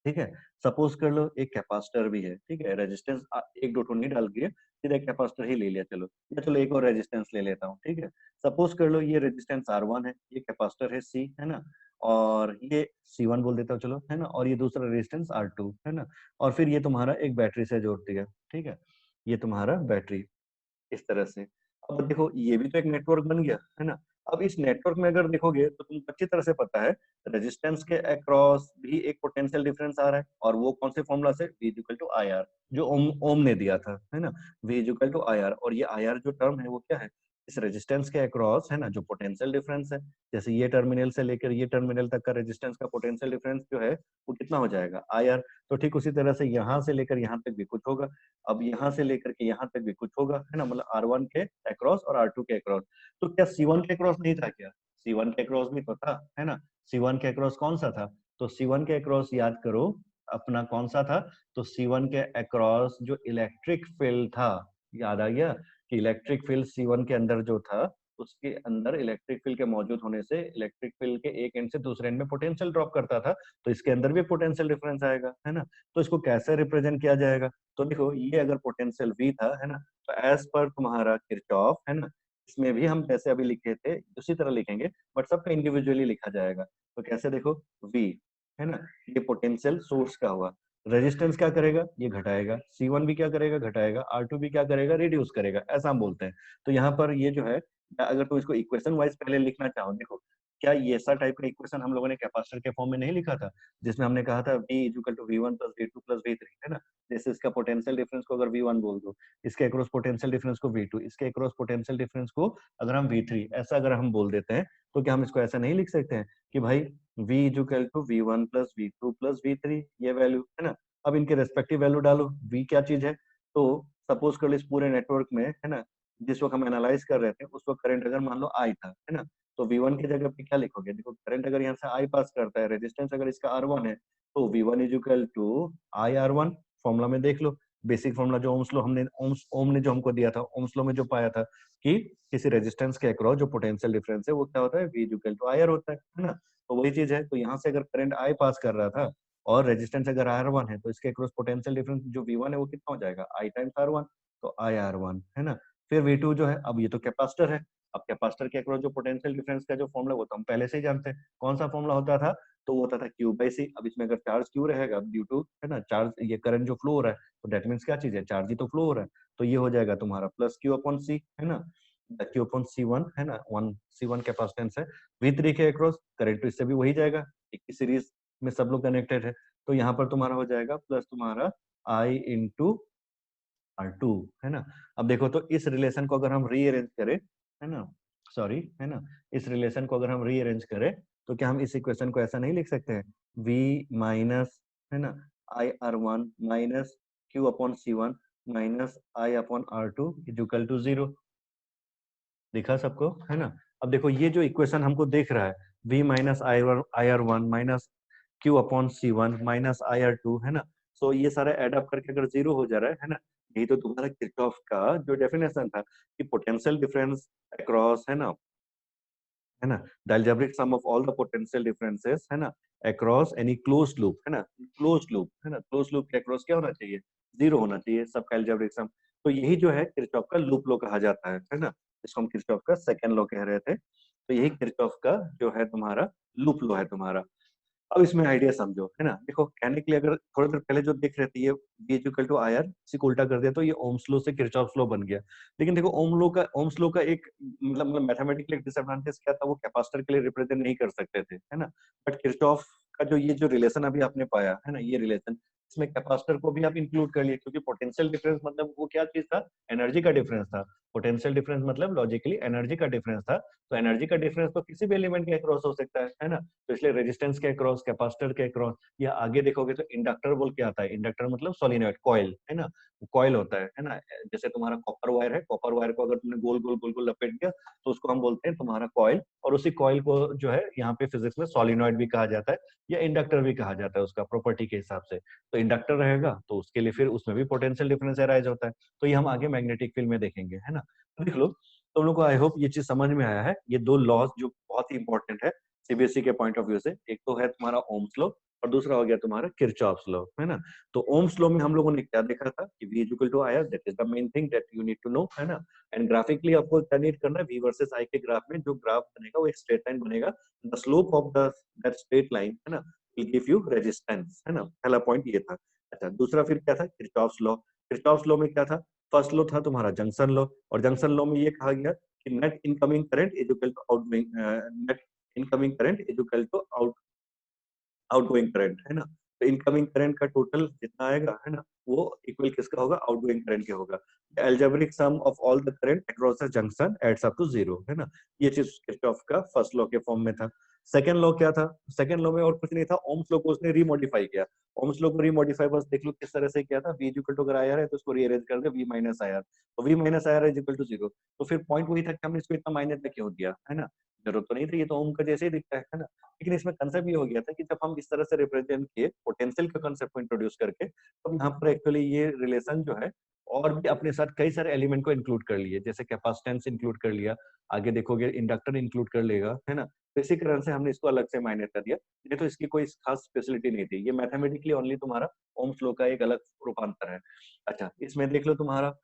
ठीक है, सपोज कर लो एक कैपेसिटर भी है, ठीक है, रेजिस्टेंस एक दो ठो नहीं डाल के सीधा कैपेसिटर ही ले लिया, चलो या चलो एक और रेजिस्टेंस ले लेता हूँ, ठीक है। सपोज कर लो ये रेजिस्टेंस R1 है, ये कैपेसिटर है C, है ना, और ये C1 बोल देता हूँ चलो, है ना, और ये दूसरा रेजिस्टेंस R2, है ना, और फिर ये तुम्हारा एक बैटरी से जोड़ दिया, ठीक है, ये तुम्हारा बैटरी इस तरह से। अब देखो ये भी तो एक नेटवर्क बन गया है ना। अब इस नेटवर्क में अगर देखोगे तो तुमको अच्छी तरह से पता है रेजिस्टेंस के अक्रॉस भी एक पोटेंशियल डिफरेंस आ रहा है, और वो कौन से फॉर्मूला से, V equal to I R, जो ओम ने दिया था है ना, V equal to I R, और ये आई आर जो टर्म है वो क्या है, इस रेजिस्टेंस के अक्रॉस है ना जो पोटेंशियल डिफरेंस है, जैसे ये टर्मिनल से लेकर ये टर्मिनल तक का रेजिस्टेंस का पोटेंशियल डिफरेंस जो है वो कितना हो जाएगा, आई आर। तो ठीक उसी तरह से यहाँ से लेकर यहाँ तक भी कुछ होगा, अब यहाँ से लेकर के यहाँ तक भी कुछ होगा, है ना, मतलब R1 के अक्रॉस और R2 के अक्रॉस। तो क्या C1 के अक्रॉस नहीं था क्या, C1 के अक्रॉस भी तो था, है ना। C1 के अक्रॉस कौन सा था, तो C1 के अक्रॉस याद करो अपना कौन सा था, तो C1 के अक्रॉस जो इलेक्ट्रिक फील्ड था, याद आ गया कि इलेक्ट्रिक फील्ड C1 के अंदर जो था, उसके अंदर इलेक्ट्रिक फील्ड के मौजूद होने से इलेक्ट्रिक फील्ड के एक एंड से दूसरे एंड में पोटेंशियल ड्रॉप करता था, तो इसके अंदर भी पोटेंशियल डिफरेंस आएगा, है ना। तो इसको कैसे रिप्रेजेंट किया जाएगा, तो देखो ये अगर पोटेंशियल V था, है ना, तो एज पर तुम्हारा किरचॉफ, है ना, इसमें भी हम जैसे अभी लिखे थे उसी तरह लिखेंगे, बट सबका इंडिविजुअली लिखा जाएगा। तो कैसे देखो, V है ना, ये पोटेंशियल सोर्स का हुआ, रेजिस्टेंस क्या करेगा, ये घटाएगा, C1 भी क्या करेगा, घटाएगा, R2 भी क्या करेगा, रिड्यूस करेगा, ऐसा हम बोलते हैं। तो यहाँ पर ये जो है, अगर तुम इसको इक्वेशन वाइज पहले लिखना चाहो, देखो क्या ये ऐसा टाइप का इक्वेशन हम लोगों ने कैपेसिटर के फॉर्म में नहीं लिखा था, जिसमें हमने कहा था V equal to V1 plus V2 plus V3, है ना, जैसे इसका पोटेंशियल डिफरेंस को अगर V1 बोल दो, इसके अक्रॉस पोटेंशियल डिफरेंस को V2, इसके अक्रॉस पोटेंशियल डिफरेंस को अगर हम V3, ऐसा अगर हम बोल देते हैं, तो क्या हम इसको ऐसा नहीं लिख सकते हैं कि भाई V equal to V1 plus V2 plus V3, ये वैल्यू है ना। अब इनके रेस्पेक्टिव वैल्यू डालो, V क्या चीज है, तो सपोज कर लो इस पूरे नेटवर्क में, है ना, जिस वक्त हम एनालाइज कर रहे थे उस वक्त करंट अगर मान लो I था, है ना, तो V1 की जगह पे क्या लिखोगे, देखो करंट अगर यहाँ से I पास करता है, रेजिस्टेंस अगर इसका R1 है, तो V1 is equal to I R1, formula में देख लो, बेसिक फॉर्मूला जो ओम्स लॉ हमने ओम ने जो हमको दिया था, ओम्स लॉ में जो पाया था कि किसी रेजिस्टेंस के अक्रॉस जो पोटेंशियल डिफरेंस है वो क्या होता है, V इक्वल टू IR होता है ना। तो वही चीज है, तो यहाँ से अगर करंट I पास कर रहा था और रेजिस्टेंस अगर R1 है, तो इसके अक्रॉस पोटेंशियल डिफरेंस जो V1 है वो कितना हो जाएगा, I टाइम्स R1, तो I R1, है ना। फिर V2 जो है, अब ये तो कैपेसिटर है, अब कैपेसिटर के अक्रॉस जो पोटेंशियल डिफरेंस का जो फॉर्मूला वो तो हम पहले से ही जानते हैं, कौन सा फॉर्मूला होता था, तो वो होता था Q बाई C। अब इसमें अगर चार्ज Q रहेगा ड्यू टू, है ना, चार्ज ये करंट जो फ्लो हो रहा है, तो दैट मीन्स क्या चीज है, चार्ज ही तो फ्लो हो रहा है, तो ये हो जाएगा तुम्हारा प्लस Q अपॉन C, है ना, Q अपॉन C1, है ना, वन C1 कैपेसिटेंस है, V3 के अक्रॉस करंट तो इससे भी वही जाएगा, एक ही सीरीज में सब लोग कनेक्टेड है, तो यहाँ पर तुम्हारा हो जाएगा प्लस तुम्हारा I इंटू R2, है ना। अब देखो तो इस रिलेशन को अगर हम रीअरेंज करें, है ना, सॉरी, है ना, इस रिलेशन को अगर हम रीअरेंज करें तो क्या हम इस इक्वेशन को ऐसा नहीं लिख सकते हैं, V माइनस, है ना, IR1 minus Q upon C1 minus I upon R2 is equal to 0। दिखा सबको, है ना। अब देखो ये जो इक्वेशन हमको देख रहा है, V minus IR1 minus Q upon C1 minus IR2, है ना, सो ये सारा एड अप करके अगर जीरो हो जा रहा है ना, यही तो तुम्हारा किरचॉफ का जो डेफिनेशन था कि पोटेंशियल डिफरेंस अक्रॉस, है ना, the algebraic sum of all the potential differences, है ना, अक्रॉस एनी क्लोज्ड लूप, है ना, क्लोज्ड लूप, है ना, क्लोज्ड लूप के अक्रॉस क्या होना चाहिए, जीरो होना चाहिए सबका अलजेब्रिक सम। तो यही जो है किरचॉफ का लूप लॉ कहा जाता है ना, इसको हम किरचॉफ का सेकंड लॉ कह रहे थे। तो यही किरचॉफ का जो है तुम्हारा लूप लॉ है तुम्हारा। अब इसमें आइडिया समझो, है ना, देखो कहने के लिए अगर थोड़ी देर पहले जो देख रहे थे ये V equal to I R, इसी को उल्टा कर दिया तो ये ओम्स लॉ से किरचॉफ लॉ बन गया। लेकिन देखो ओम्स लॉ का एक मतलब मैथमेटिकल डिसएडवांटेज क्या था, वो कैपेसिटर के लिए रिप्रेजेंट नहीं कर सकते थे, है ना। बट किरचॉफ का जो ये जो रिलेशन अभी आपने पाया है ना, ये रिलेशन, इसमें कैपेसिटर को भी आप इंक्लूड कर लिए, क्योंकि पोटेंशियल डिफरेंस मतलब वो क्या चीज था, एनर्जी का डिफरेंस था। पोटेंशियल डिफरेंस मतलब लॉजिकली एनर्जी का डिफरेंस था। तो एनर्जी का डिफरेंस तो किसी भी एलिमेंट के अक्रॉस हो सकता है ना। तो इसलिए रेजिस्टेंस के अक्रॉस, कैपेसिटर के अक्रॉस, या आगे देखोगे तो इंडक्टर बोल के आता है। इंडक्टर मतलब सोलिनॉइड कॉइल, है ना, कॉइल होता है ना। जैसे तुम्हारा कॉपर वायर है, कॉपर वायर को अगर तुमने गोल गोल गोल गोल लपेट दिया तो उसको हम बोलते हैं तुम्हारा कॉइल। और उसी कॉइल को जो है यहाँ पे फिजिक्स में सोलिनॉइड भी कहा जाता है या इंडक्टर भी कहा जाता है उसका प्रॉपर्टी के हिसाब से। तो इंडक्टर रहेगा तो उसके लिए फिर उसमें भी पोटेंशियल डिफरेंस अराइज होता है। तो ये हम आगे मैग्नेटिक फील्ड में देखेंगे, है ना। तो देख लो, तुम लोग को आई होप ये चीज समझ में आया है। ये दो लॉज जो बहुत ही इंपॉर्टेंट है सीबीएसई के पॉइंट ऑफ व्यू से, एक तो है तुम्हारा ओम्स लॉ और दूसरा हो गया तुम्हारा किरचॉफ्स लॉ, है ना। तो ओम्स लॉ में हम लोगों ने क्या देखा था कि V equal to I R, that is the main thing that you need to know, है ना। एंड ग्राफिकली आपको क्या नीड करना है, V वर्सेस I के ग्राफ में जो ग्राफ बनेगा वो एक स्ट्रेट लाइन बनेगा। The slope of the that straight line, है ना, विल गिव यू रेजिस्टेंस, है ना। पहला पॉइंट ये था। अच्छा, दूसरा फिर क्या था, किरचॉफ्स लॉ। किरचॉफ्स लॉ में क्या था, फर्स्ट लॉ था तुम्हारा जंक्शन लॉ, और जंक्शन लॉ में ये कहा गया कि net incoming current is equal to outgoing, net incoming current is equal to outgoing current, है ना। तो इनकमिंग करंट का टोटल जितना आएगा, है ना, वो इक्वल किसका होगा, आउटगोइंग करंट के होगा। Algebraic sum of all the current across the junction adds up to zero, है ना। ये चीज किरचॉफ का फर्स्ट लॉ के फॉर्म में था। सेकंड लॉ क्या था, सेकंड लॉ में और कुछ नहीं था, ओम्स लॉ को उसने रीमॉडिफाई किया। ओम्स लॉ को रीमॉडिफाई बस देख लो किस तरह से किया था, V इक्वल टू अगर आया है तो उसको रीअरेंज कर दे, V माइनस आया, तो V माइनस आया इज इक्वल टू जीरो। तो फिर पॉइंट वही था कि हमने इसको इतना माइनस में क्यों दिया, है ना, जरूरत तो नहीं थी, ये तो ओम का जैसे ही दिखता है ना। लेकिन इसमें कंसेप्ट ये हो गया था कि जब हम इस तरह से रिप्रेजेंट किए पोटेंशियल का कंसेप्ट को इंट्रोड्यूस करके, तो यहाँ पर एक्चुअली ये रिलेशन जो है और भी अपने साथ कई सारे एलिमेंट को इंक्लूड कर लिए, जैसे कैपेसिटेंस इंक्लूड कर लिया, आगे देखोगे इंडक्टर इंक्लूड कर लेगा, है ना। तो इसी कारण से हमने इसको अलग से माइनस कर दिया। नहीं तो इसकी कोई खास स्पेशलिटी नहीं थी, ये मैथमेटिकली ओनली तुम्हारा ओम्स लॉ का एक अलग रूपांतर है। अच्छा, इसमें देख लो तुम्हारा,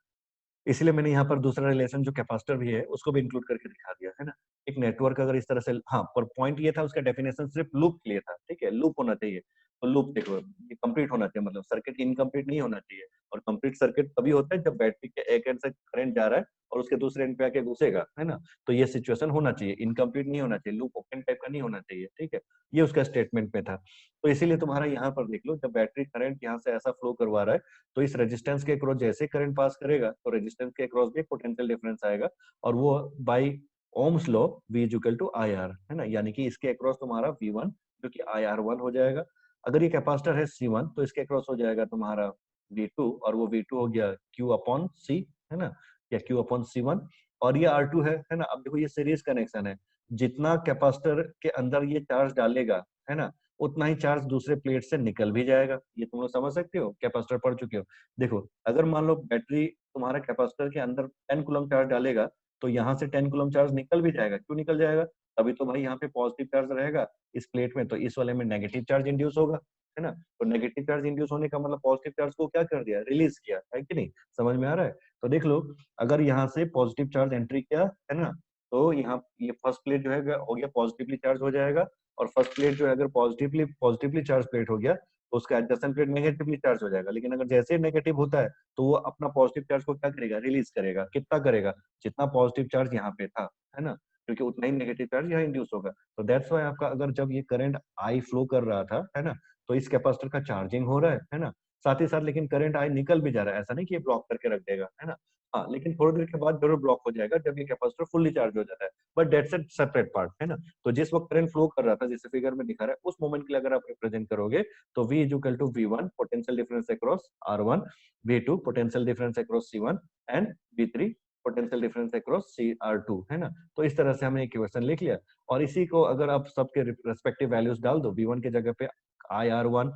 इसलिए मैंने यहाँ पर दूसरा रिलेशन जो कैपेसिटर भी है उसको भी इंक्लूड करके दिखा दिया, है ना। एक नेटवर्क अगर इस तरह से, हाँ, पर पॉइंट ये था उसका डेफिनेशन सिर्फ लूप के लिए था, ठीक है, लूप होना चाहिए। तो लूप देखो ये कंप्लीट होना चाहिए, मतलब सर्किट इनकम्प्लीट नहीं होना चाहिए। और कंप्लीट सर्किट तभी होता है जब बैटरी के एक एंड से करंट जा रहा है और उसके दूसरे एंड पे आके घुसेगा, है ना। तो ये सिचुएशन होना चाहिए, इनकम्प्लीट नहीं होना चाहिए, लूप ओपन टाइप का नहीं होना चाहिए, ठीक है। ये उसका स्टेटमेंट में था। तो इसीलिए तुम्हारा यहाँ पर देख लो, जब बैटरी करंट यहाँ से ऐसा फ्लो करवा रहा है तो इस रेजिस्टेंस के अक्रॉस जैसे करंट पास करेगा तो रेजिस्टेंस के अक्रॉस भी पोटेंशियल डिफरेंस आएगा, और वो by Ohm's law V equal to I R, है ना। यानी कि इसके अक्रॉस तुम्हारा V1 जो कि IR1 हो जाएगा। अगर ये कैपेसिटर है C1 तो इसके अक्रॉस हो जाएगा तुम्हारा V2, और वो V2 हो गया Q अपॉन C, है ना, या Q अपॉन C1। और ये R2 है ना। अब देखो ये सीरीज कनेक्शन है, जितना कैपेसिटर के अंदर ये चार्ज डालेगा, है ना, उतना ही चार्ज दूसरे प्लेट से निकल भी जाएगा। ये तुम लोग समझ सकते हो, कैपेसिटर पढ़ चुके हो। देखो अगर मान लो बैटरी तुम्हारा कैपेसिटर के अंदर 10 कूलम चार्ज डालेगा, तो यहाँ से 10 कूलम चार्ज निकल भी जाएगा। क्यों निकल जाएगा, तभी तो भाई यहाँ पे पॉजिटिव चार्ज रहेगा इस प्लेट में, तो इस वाले में नेगेटिव चार्ज इंड्यूस होगा, है ना। तो नेगेटिव चार्ज इंड्यूस होने का मतलब पॉजिटिव चार्ज को क्या कर दिया, रिलीज किया, है कि नहीं, समझ में आ रहा है। तो देख लो, अगर यहाँ से पॉजिटिव चार्ज एंट्री किया, है ना, तो यहाँ ये फर्स्ट प्लेट जो है हो गया पॉजिटिवली चार्ज हो जाएगा, और फर्स्ट प्लेट जो है अगर पॉजिटिवली चार्ज प्लेट हो गया तो उसका एडजेसेंट प्लेट नेगेटिवली चार्ज हो जाएगा। लेकिन अगर जैसे ही नेगेटिव होता है तो वो अपना पॉजिटिव चार्ज को क्या करेगा, रिलीज करेगा। कितना करेगा, जितना पॉजिटिव चार्ज यहाँ पे था, है ना, क्योंकि उतना ही नेगेटिव चार्ज यहाँ इंड्यूस होगा। तो दैट्स वाई आपका अगर जब ये करंट आई फ्लो कर रहा था, है ना, तो इस कैपेसिटर का चार्जिंग हो रहा है ना, साथ ही साथ लेकिन करंट आई निकल भी जा रहा है, ऐसा नहीं कि ये ब्लॉक करके रख देगा, है ना। हाँ, लेकिन थोड़ी देर के बाद जरूर ब्लॉक हो जाएगा जब ये कैपेसिटर फुल्ली चार्ज हो जाता है, but that's a separate part, है ना। तो जिस वक्त करंट फ्लो कर रहा था, जैसे फिगर में दिखा रहा है, उस मोमेंट के लिए अगर आप रिप्रेजेंट करोगे तो V is equal to V1 potential difference across R1, V2 potential difference across C1 and V3 potential difference across CR2, है ना। तो इस तरह से हमने इक्वेशन लिख लिया, और इसी को अगर आप सबके रिस्पेक्टिव वैल्यूज डाल दो, V1 के जगह पे IR1,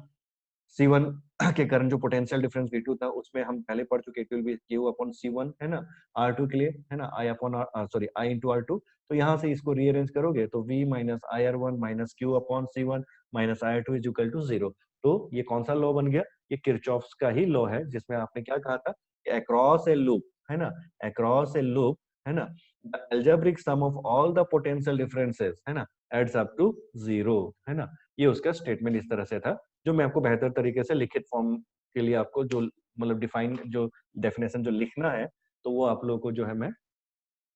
C1 के कारण जो पोटेंशियल डिफरेंस V2 था उसमें हम पहले पढ़ चुके, it will be Q upon C1, है ना। R2 के लिए, है ना, I upon sorry I into R2। तो यहाँ से इसको रीअरेंज करोगे तो V minus IR1 minus Q upon C1 minus IR2 is equal to 0। तो ये कौन सा लॉ बन गया? ये किरचॉफ्स का ही लॉ है, जिसमें आपने क्या कहा था, अक्रॉस ए लूप, है ना, अक्रॉस ए लूप, है ना, the algebraic sum of all the potential differences, है ना, adds up to 0, है ना। ये उसका स्टेटमेंट इस तरह से था, जो मैं आपको बेहतर तरीके से लिखित फॉर्म के लिए आपको जो मतलब डिफाइन जो डेफिनेशन जो लिखना है, तो वो आप लोगों को जो है मैं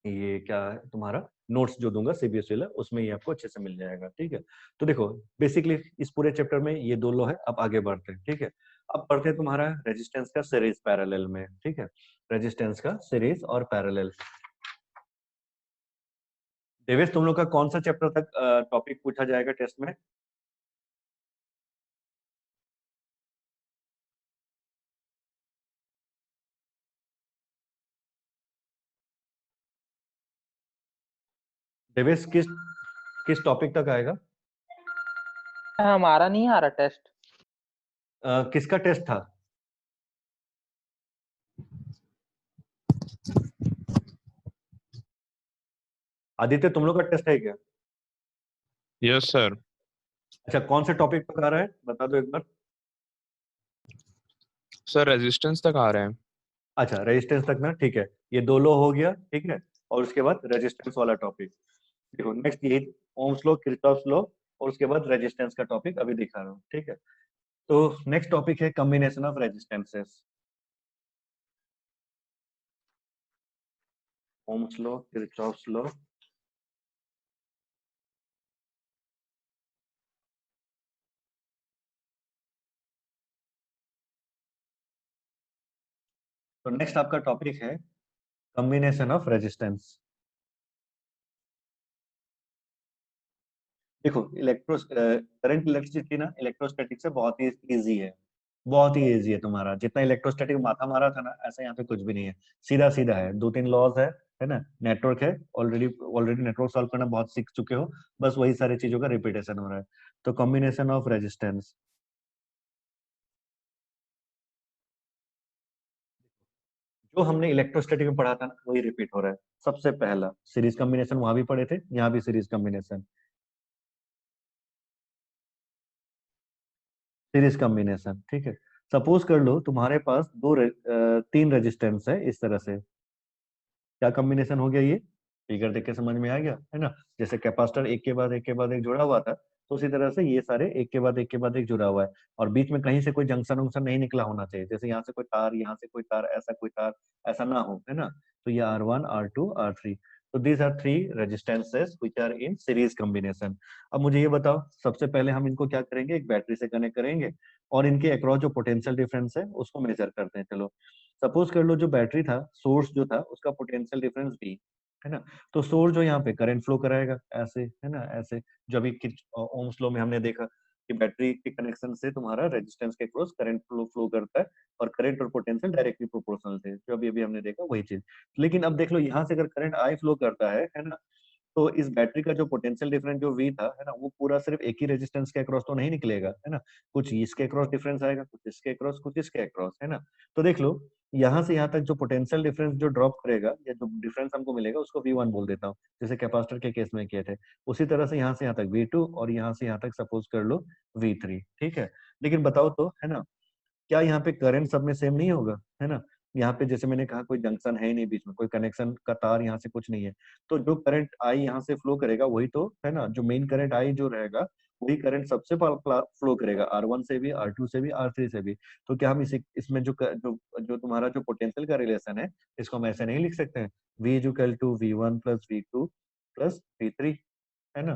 ये क्या है तुम्हारा नोट्स जो दूंगा सीबीएसई वाला, उसमें ये आपको अच्छे से मिल जाएगा, ठीक है। तो देखो बेसिकली इस पूरे चैप्टर में ये दो लॉ है। अब आगे बढ़ते हैं, ठीक है। अब पढ़ते हैं तुम्हारा रेजिस्टेंस का सीरीज पैरेलल में, ठीक है, रेजिस्टेंस का सीरीज और पैरेलल। देवेश, तुम लोग का कौन सा चैप्टर तक टॉपिक पूछा जाएगा टेस्ट में? देवेश, किस टॉपिक तक आएगा? हमारा नहीं आ रहा टेस्ट। किसका टेस्ट था? आदित्य, तुम लोग का टेस्ट है क्या? Yes sir. अच्छा, कौन से टॉपिक तक आ रहा है, बता दो एक बार। सर रेजिस्टेंस तक आ रहे हैं। अच्छा, रेजिस्टेंस तक ना, ठीक है। ये दो लॉ हो गया, ठीक है। और उसके बाद रेजिस्टेंस वाला टॉपिक देखो, नेक्स्ट ये ओम्स लॉ, किरचॉफ्स लॉ, और उसके बाद रेजिस्टेंस का टॉपिक अभी दिखा रहा हूँ, ठीक है। तो नेक्स्ट टॉपिक है combination of resistances. Ohm's law, Kirchhoff's law, तो नेक्स्ट आपका टॉपिक है कॉम्बिनेशन ऑफ रेजिस्टेंस। देखो करंट इलेक्ट्रिसिटी ना इलेक्ट्रोस्टैटिक से बहुत ही इजी है, बहुत ही इजी है। तुम्हारा जितना इलेक्ट्रोस्टैटिक माथा मारा था ना, ऐसा यहाँ पे कुछ भी नहीं है, सीधा सीधा है। दो तीन लॉज है ना, नेटवर्क है, ऑलरेडी ऑलरेडी नेटवर्क सॉल्व करना बहुत सीख चुके हो, बस वही सारी चीजों का रिपीटेशन हो रहा है। तो कॉम्बिनेशन ऑफ रेजिस्टेंस, जो हमने इलेक्ट्रोस्टैटिक में पढ़ा था ना, वही रिपीट हो रहा है। सबसे पहला सीरीज कॉम्बिनेशन वहां भी पढ़े थे, यहाँ भी सीरीज कॉम्बिनेशन, सीरीज कॉम्बिनेशन, ठीक है। सपोज कर लो तुम्हारे पास तीन रेजिस्टेंस है इस तरह से, क्या कॉम्बिनेशन हो गया ये? फिगर देख के समझ में आ गया, है ना। जैसे कैपेसिटर एक के बाद एक के बाद एक जुड़ा हुआ था, तो उसी तरह से ये सारे एक के बाद एक के बाद एक जुड़ा हुआ है, और बीच में कहीं से कोई जंक्शन वंक्शन नहीं निकला होना चाहिए, जैसे यहाँ से कोई तार, यहाँ से कोई तार, ऐसा कोई तार, ऐसा ना हो, है ना। तो ये R1 R2 R3, तो these are three resistances which are in series combination. अब मुझे ये बताओ, सबसे पहले हम इनको क्या करेंगे, एक बैटरी से कनेक्ट करेंगे, और इनके अक्रॉस जो पोटेंशियल डिफरेंस है उसको मेजर करते हैं। चलो सपोज कर लो, जो बैटरी था, सोर्स जो था, उसका पोटेंशियल डिफरेंस भी, है ना। तो सोर्स जो यहाँ पे करंट फ्लो कराएगा ऐसे, है ना, ऐसे। जो अभी ओम्स लॉ में हमने देखा कि बैटरी के कनेक्शन से तुम्हारा रेजिस्टेंस के क्रॉस करंट फ्लो फ्लो करता है, और करंट और पोटेंशियल डायरेक्टली प्रोपोर्शनल थे, जो अभी अभी हमने देखा वही चीज। लेकिन अब देख लो, यहाँ से अगर करंट आई फ्लो करता है ना, तो इस बैटरी का जो पोटेंशियल डिफरेंस जो V था, है ना, वो पूरा सिर्फ एक ही रेजिस्टेंस के अक्रॉस तो नहीं निकलेगा, है ना। कुछ इसके अक्रॉस डिफरेंस आएगा, कुछ इसके अक्रॉस, कुछ इसके अक्रॉस, है ना। तो देख लो, यहाँ से यहाँ तक जो पोटेंशियल डिफरेंस जो ड्रॉप करेगा, या जो डिफरेंस हमको मिलेगा, उसको V1 बोल देता हूँ, जैसे कैपेसिटर के केस में किए थे। उसी तरह से यहाँ से यहाँ तक V2, और यहाँ से यहाँ तक सपोज कर लो V3, ठीक है। लेकिन बताओ तो, है ना, क्या यहाँ पे करंट सब में सेम नहीं होगा, है ना। यहाँ पे जैसे मैंने कहा, कोई जंक्शन है ही नहीं बीच में, कोई कनेक्शन का तार यहाँ से कुछ नहीं है, तो जो करंट आई यहाँ से फ्लो करेगा वही तो, है ना, जो मेन करंट आई जो रहेगा, वही करंट सबसे फ्लो करेगा, R1 से भी, R2 से भी, R3 से भी। तो क्या हम इसे इसमें जो तुम्हारा जो पोटेंशियल का रिलेशन है, इसको हम ऐसे नहीं लिख सकते हैं, V is equal to V1 plus V2 plus V3, है ना।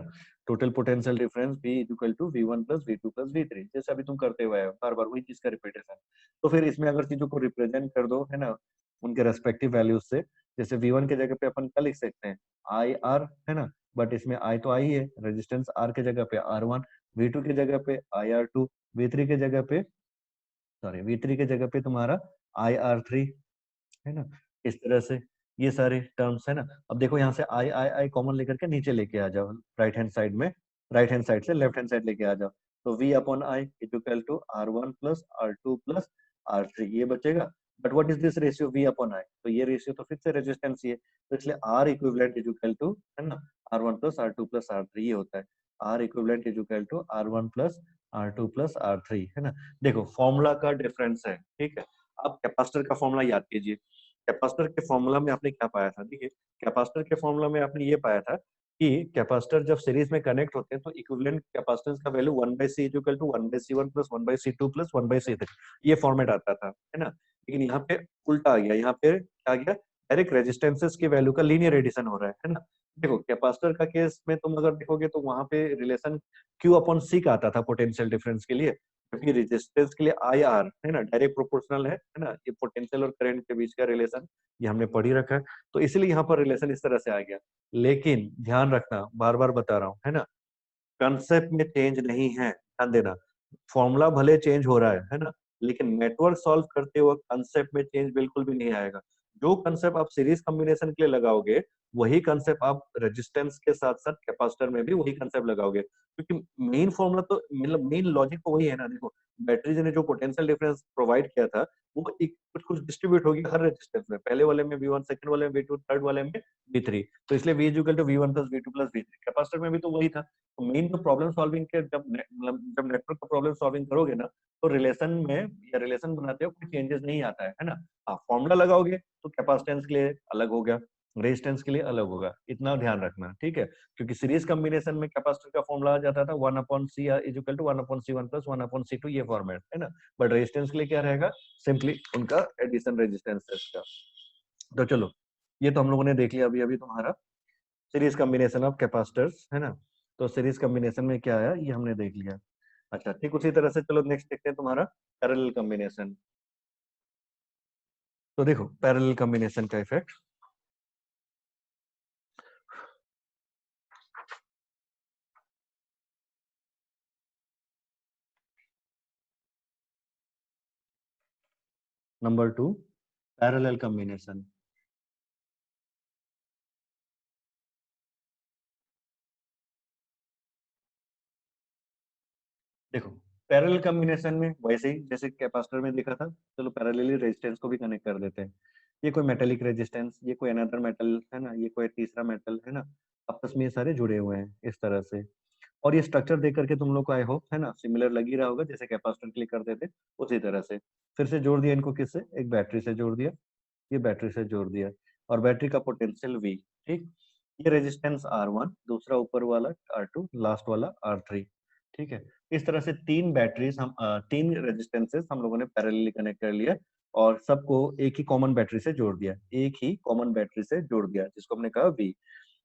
Total potential difference V equal to V1 plus V2 plus V3, जैसे अभी तुम करते हुए आए बार बार वही चीज का रिपीटेशन। तो फिर इसमें अगर चीजों को रिप्रेजेंट कर दो, है ना, उनके रेस्पेक्टिव वैल्यूज से, जैसे V1 के जगह पे अपन क्या लिख सकते हैं, IR, है ना, बट इसमें I तो I है, रेजिस्टेंस R के जगह पे R1, V2 के जगह पे IR2, V3 के जगह पे, सॉरी, V3 के जगह पे तुम्हारा IR3, है ना। इस तरह से ये सारे टर्म्स है ना। अब देखो यहाँ से आई आई आई कॉमन लेकर के नीचे लेके आ जाओ, राइट हैंड साइड में, राइट हैंड साइड से लेफ्ट हैंड साइड लेके आ जाओ। तो V upon I equal to R1 plus R2 plus R3, ये बचेगा। But what is this ratio V upon I, तो ये रेशियो तो फिर से रेजिस्टेंस ही है, तो इसलिए R इक्विवेलेंट इक्वल टू, है ना, R1 plus R2 plus R3 ये होता है। R equivalent equal to R1 plus R2 plus R3, है ना। देखो फॉर्मूला का डिफरेंस है, ठीक है। आप कैपेसिटर का फॉर्मूला याद कीजिए। कैपेसिटर के फॉर्मूला में आपने क्या पाया था, देखिए कैपेसिटर के फॉर्मूला में आपने ये पाया था कि कैपेसिटर जब सीरीज में कनेक्ट होते हैं तो इक्विवेलेंट कैपेसिटेंस का value 1/C equal to 1/C1 plus 1/C2 plus 1/C3, ये फॉर्मेट आता था, है ना। लेकिन यहाँ पे उल्टा आ गया, यहाँ पे क्या आ गया, डायरेक्ट रेजिस्टेंसेस की वैल्यू का लीनियर एडिशन हो रहा है ना। देखो कैपेसिटर का केस में तुम अगर देखोगे तो वहां पे रिलेशन Q अपॉन C का आता था पोटेंशियल डिफरेंस के लिए, क्योंकि रेजिस्टेंस के लिए आई आर, है ना, डायरेक्ट प्रोपोर्शनल है ना, ये पोटेंशियल और करंट के बीच का रिलेशन, ये हमने पढ़ ही रखा है। तो इसलिए यहाँ पर रिलेशन इस तरह से आ गया। लेकिन ध्यान रखना, बार बार बता रहा हूँ, है ना, कंसेप्ट में चेंज नहीं है, ध्यान देना। फॉर्मूला भले चेंज हो रहा है ना, लेकिन नेटवर्क सॉल्व करते वक्त कंसेप्ट में चेंज बिल्कुल भी नहीं आएगा। जो कंसेप्ट आप सीरीज कॉम्बिनेशन के लिए लगाओगे, वही कंसेप्ट आप रेजिस्टेंस के साथ साथ कैपेसिटर में भी वही कंसेप्ट लगाओगे, क्योंकि मेन फॉर्मूला तो मतलब मेन लॉजिक तो वही है ना। देखो बैटरीज ने जो पोटेंशियल डिफरेंस प्रोवाइड किया था, वो कुछ कुछ डिस्ट्रीब्यूट होगी हर रेजिस्टेंस में, पहले वाले में V1, सेकंड वाले में V2, थर्ड वाले में V3, तो इसलिए V equal to V1 plus V2 plus V3, capacitor में भी तो वही था। तो मेन तो प्रॉब्लम सॉल्विंग के जब नेटवर्क का प्रॉब्लम सॉल्विंग करोगे ना, तो रिलेशन में या रिलेशन बनाते हो कोई चेंजेस नहीं आता है ना। आप फॉर्मूला लगाओगे तो कैपेसिटेंस के लिए अलग हो गया, रेजिस्टेंस के लिए अलग होगा, इतना ध्यान रखना, ठीक है। क्योंकि सीरीज कॉम्बिनेशन में कैपेसिटर का फॉर्मूला आ जाता था 1/C equal to 1/C1 plus 1/C2, ये फॉर्मेट है ना। बट रेजिस्टेंस के लिए क्या रहेगा, सिंपली उनका एडिशन रेजिस्टेंस है इसका। तो चलो, ये तो हम लोगों ने देख लिया अभी अभी तुम्हारा सीरीज कॉम्बिनेशन ऑफ कैपेसिटर्स, है ना। तो सीरीज कॉम्बिनेशन में क्या आया ये हमने देख लिया। अच्छा ठीक, उसी तरह से चलो नेक्स्ट देखते हैं तुम्हारा पैरेलल कॉम्बिनेशन। तो देखो पैरेलल कॉम्बिनेशन का इफेक्ट, नंबर 2, पैरेलल कॉम्बिनेशन। देखो पैरेलल कॉम्बिनेशन में वैसे ही जैसे कैपेसिटर में देखा था, चलो पैरेलली रेजिस्टेंस को भी कनेक्ट कर देते हैं। ये कोई मेटेलिक रेजिस्टेंस, ये कोई अनदर मेटल, है ना, ये कोई तीसरा मेटल, है ना, आपस में ये सारे जुड़े हुए हैं इस तरह से। और ये स्ट्रक्चर देख करके तुम लोग को आई होप, है ना, सिमिलर लग ही रहा होगा जैसे कैपेसिटर के लिए करते थे उसी तरह से। फिर से जोड़ दिया इनको, किससे, एक बैटरी से जोड़ दिया, ये बैटरी से जोड़ दिया, और बैटरी का पोटेंशियल V, ठीक। ये रेजिस्टेंस R1, दूसरा ऊपर वाला R2, लास्ट वाला R3, ठीक है। इस तरह से तीन बैटरीज हम तीन रेजिस्टेंसेस हम लोगों ने पैरेलली कनेक्ट कर लिया, और सबको एक ही कॉमन बैटरी से जोड़ दिया, एक ही कॉमन बैटरी से जोड़ दिया, जिसको हमने कहा V।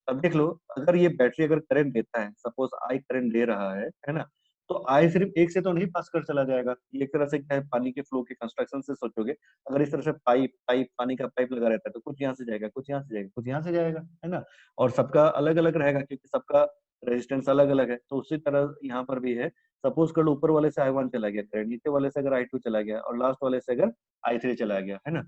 अब देख लो, अगर ये बैटरी अगर करंट देता है, सपोज आई करंट दे रहा है ना, तो आई सिर्फ एक से तो नहीं पास कर चला जाएगा। ये एक तरह से क्या है, पानी के फ्लो के कंस्ट्रक्शन से सोचोगे, अगर इस तरह से पाइप पाइप पानी का पाइप लगा रहता है, तो कुछ यहाँ से जाएगा, कुछ यहाँ से जाएगा, कुछ यहाँ से जाएगा, है ना। और सबका अलग अलग रहेगा, क्योंकि सबका रेजिस्टेंस अलग अलग है। तो उसी तरह यहाँ पर भी है, सपोज कर लो ऊपर वाले से I1 चला गया करंट, नीचे वाले से अगर I2 चला गया, और लास्ट वाले से अगर I3 चला गया, है ना,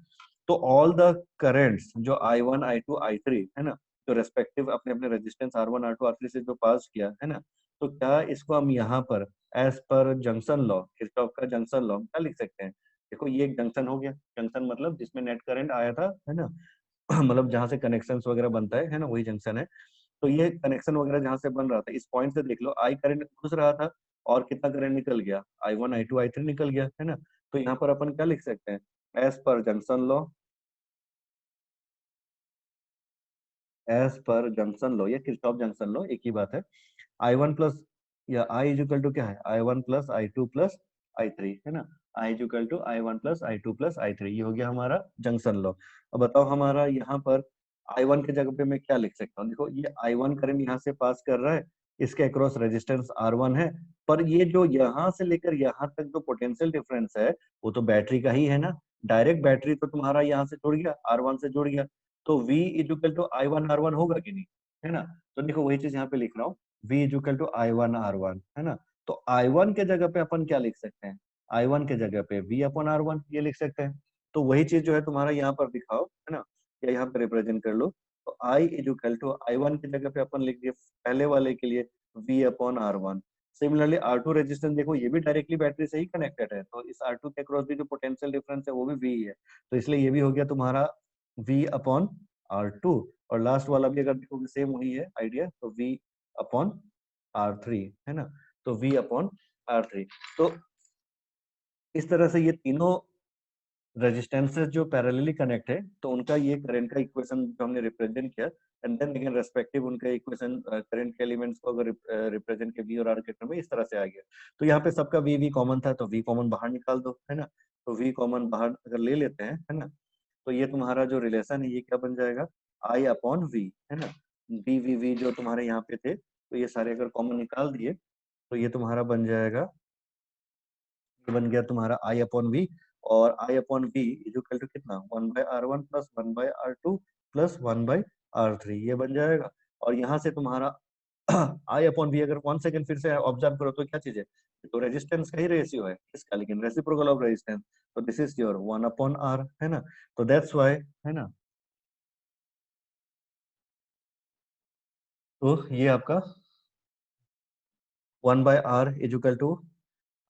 तो ऑल द करेंट्स जो I1 I2 I3, है ना, जो रेस्पेक्टिव अपने अपने रेजिस्टेंस R1 R2 R3 से जो पास किया, है ना, तो क्या इसको हम यहाँ पर as per junction law, Kirchhoff का जंक्शन लॉ क्या लिख सकते हैं। देखो ये एक जंक्शन हो गया, जंक्शन मतलब जिसमें नेट करंट आया था, है ना, मतलब जहां से कनेक्शंस वगैरह बनता है ना, वही जंक्शन है। तो ये कनेक्शन वगैरह जहां से बन रहा था, इस पॉइंट से देख लो, आई करंट घुस रहा था, और कितना करंट निकल गया, I1 I2 I3 निकल गया, है ना। तो यहाँ पर अपन क्या लिख सकते हैं, as per junction law, as per junction law या किरचॉफ जंक्शन लॉ एक ही बात है, I1 प्लस या आई इज इक्वल टू क्या है, I1 plus I2 plus I3, है ना, I is equal to I1 plus I2 plus I3, ये हो गया हमारा जंक्शन लॉ। अब बताओ हमारा यहाँ पर I1 के जगह पे मैं क्या लिख सकता हूँ, देखो ये I1 करंट यहाँ से पास कर रहा है, इसके अक्रॉस रेजिस्टेंस R1 है, पर ये जो यहाँ से लेकर यहाँ तक जो पोटेंशियल डिफरेंस है वो तो बैटरी का ही है ना। डायरेक्ट बैटरी तो तुम्हारा यहाँ से जुड़ गया, R1 से जुड़ गया, तो V इक्वल टू I1R1 होगा कि नहीं, है ना। तो देखो वही चीज यहाँ पे लिख रहा हूँ, V इक्वल टू I1R1, है ना। तो I1 के जगह पे अपन क्या लिख सकते हैं, I1 के जगह पे V अपॉन R1 ये लिख सकते हैं। तो वही चीज जो है तुम्हारा यहाँ पर दिखाओ, है ना, या यहाँ पे रिप्रेजेंट कर लो। तो I इक्वल टू I1 की जगह पे अपन लिख दिए पहले वाले के लिए V upon R1। Similarly R2 resistance देखो ये भी डायरेक्टली बैटरी से ही कनेक्टेड है, तो इस R2 के अक्रॉस भी जो पोटेंशियल डिफरेंस है वो भी V है, तो इसलिए ये भी हो गया तुम्हारा V अपॉन R2। और लास्ट वाला भी अगर देखोगे सेम वही है आइडिया, तो V अपॉन R3, है ना। तो V अपॉन R3। तो इस तरह से ये तीनों रेजिस्टेंसेस जो पैरेलली कनेक्ट है, तो उनका ये करंट का इक्वेशन जो हमने रिप्रेजेंट किया, एंड देन अगेन रेस्पेक्टिव उनका इक्वेशन करंट के एलिमेंट्स को अगर रिप्रेजेंट के V और R के टर्म में इस तरह से आ गया। तो यहाँ पे सबका V कॉमन था, तो V कॉमन बाहर निकाल दो, है ना। तो V कॉमन बाहर अगर ले लेते हैं, है ना, तो ये तुम्हारा जो रिलेशन है ये क्या बन जाएगा, I अपॉन V, है ना। V जो तुम्हारे यहाँ पे थे, तो ये सारे अगर कॉमन निकाल दिए तो ये तुम्हारा बन जाएगा, ये बन गया तुम्हारा I अपॉन V, और I upon V equal to कितना, 1/R1 plus 1/R2 plus 1/R3 ये बन जाएगा। और यहाँ से तुम्हारा I अपॉन V अगर 1 सेकंड फिर से ऑब्जर्व करो तो क्या चीज है, तो रेजिस्टेंस का ही रेशियो है इसका, लेकिन रेसिप्रोकल ऑफ रेजिस्टेंस, तो this is your 1 upon R, है ना। तो दैट्स व्हाई, है ना, तो ये आपका 1/R equal to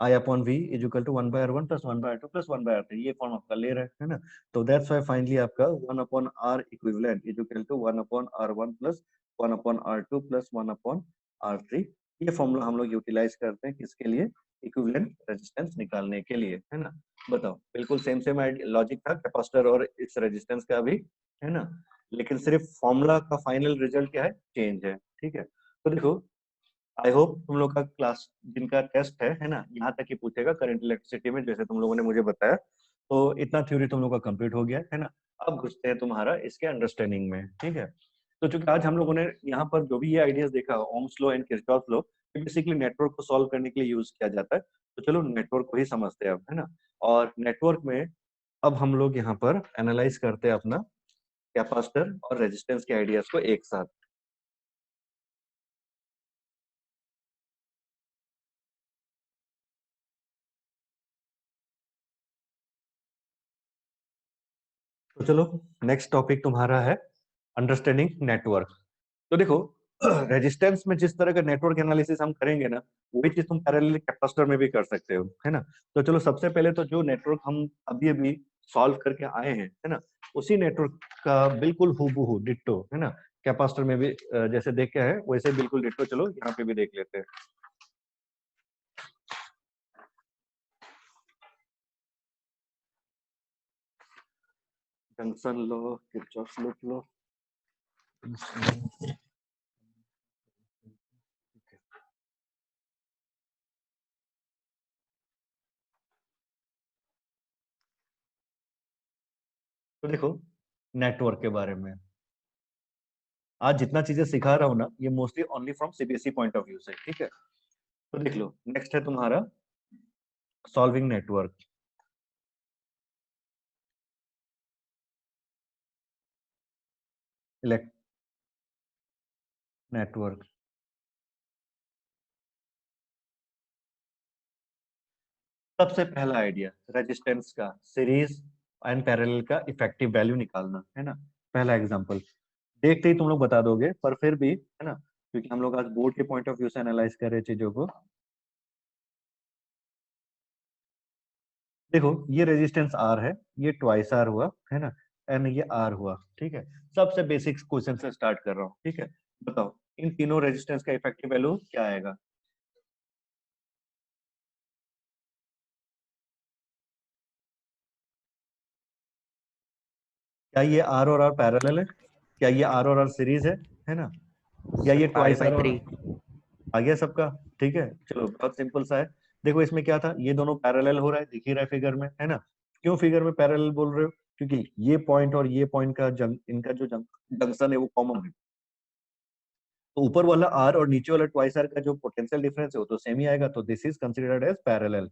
I upon V equal to 1/R1 plus 1/R2 plus 1/R3 ये फॉर्म आपका ले रहा है ना। तो दैट्स व्हाई फाइनली आपका 1 upon R equivalent equal to 1 upon R1 plus 1 upon R2 plus 1 upon R3, ये फॉर्मूला हम लोग यूटिलाइज करते हैं किसके लिए, इक्विवेलेंट रेजिस्टेंस निकालने के लिए, है ना। बताओ बिल्कुल सेम सेम लॉजिक था कैपेसिटर और इस रेजिस्टेंस का भी, है ना, लेकिन सिर्फ फॉर्मूला का फाइनल रिजल्ट क्या है, चेंज है, ठीक है। तो देखो आई होप तुम लोग का क्लास जिनका टेस्ट है ना, यहाँ तक ही पूछेगा करंट इलेक्ट्रिसिटी में जैसे तुम लोगों ने मुझे बताया, तो इतना थ्योरी तुम लोग का कंप्लीट हो गया है ना। अब घुसते हैं तुम्हारा इसके अंडरस्टैंडिंग में, ठीक है। तो चूंकि आज हम लोगों ने यहाँ पर जो भी ये आइडियाज देखा, Ohm's law and Kirchhoff law, basically network को सॉल्व करने के लिए यूज किया जाता है, तो चलो नेटवर्क को ही समझते हैं अब, है ना। और नेटवर्क में अब हम लोग यहाँ पर एनालाइज करते हैं अपना कैपेसिटर और रेजिस्टेंस के आइडियाज को एक साथ। तो चलो नेक्स्ट टॉपिक तुम्हारा है अंडरस्टैंडिंग नेटवर्क। तो देखो रेजिस्टेंस में जिस तरह का नेटवर्क एनालिसिस हम करेंगे ना, वही चीज तुम पैरेलल कैपेसिटर में भी कर सकते हो, है ना। तो चलो सबसे पहले तो जो नेटवर्क हम अभी अभी सॉल्व करके आए हैं, है ना, उसी नेटवर्क का बिल्कुल हूबहू डिट्टो, है ना, कैपेसिटर में भी जैसे देख के है वैसे बिल्कुल डिट्टो चलो यहाँ पे भी देख लेते हैं। जंक्शन लो, किरचॉफ लो, तो देखो नेटवर्क के बारे में आज जितना चीजें सिखा रहा हूँ ना, ये mostly only from CBSE point of view से, ठीक है। तो देख लो नेक्स्ट है तुम्हारा सॉल्विंग नेटवर्क। नेटवर्क सबसे पहला आइडिया रेजिस्टेंस का सीरीज एंड पैरेलल का इफेक्टिव वैल्यू निकालना, है ना। पहला एग्जांपल देखते ही तुम लोग बता दोगे, पर फिर भी, है ना, क्योंकि हम लोग आज बोर्ड के पॉइंट ऑफ व्यू से एनालाइज कर रहे चीजों को। देखो ये रेजिस्टेंस आर है, ये ट्वाइस आर हुआ, है ना, एंड ये आर हुआ, ठीक है। सबसे बेसिक क्वेश्चन से स्टार्ट कर रहा हूँ, ठीक है। बताओ इन तीनों रेजिस्टेंस का इफेक्टिव वैल्यू क्या आएगा। क्या ये आर और आर पैरेलल है, क्या ये आर और आर सीरीज है ना, या ये पाई ट्वाइस बाई आर और 3। आ गया सबका, ठीक है। चलो बहुत सिंपल सा है। देखो इसमें क्या था, ये दोनों पैरेलल हो रहा है, दिख ही रहा है फिगर में, है ना। क्यों फिगर में पैरेलल बोल रहे हो, क्योंकि ये पॉइंट और ये पॉइंट का इनका जो जंक्शन है वो कॉमन है। तो ऊपर वाला आर और नीचे वाला ट्वाइस आर का जो पोटेंशियल डिफरेंस है वो तो सेम ही आएगा, तो this is considered as parallel.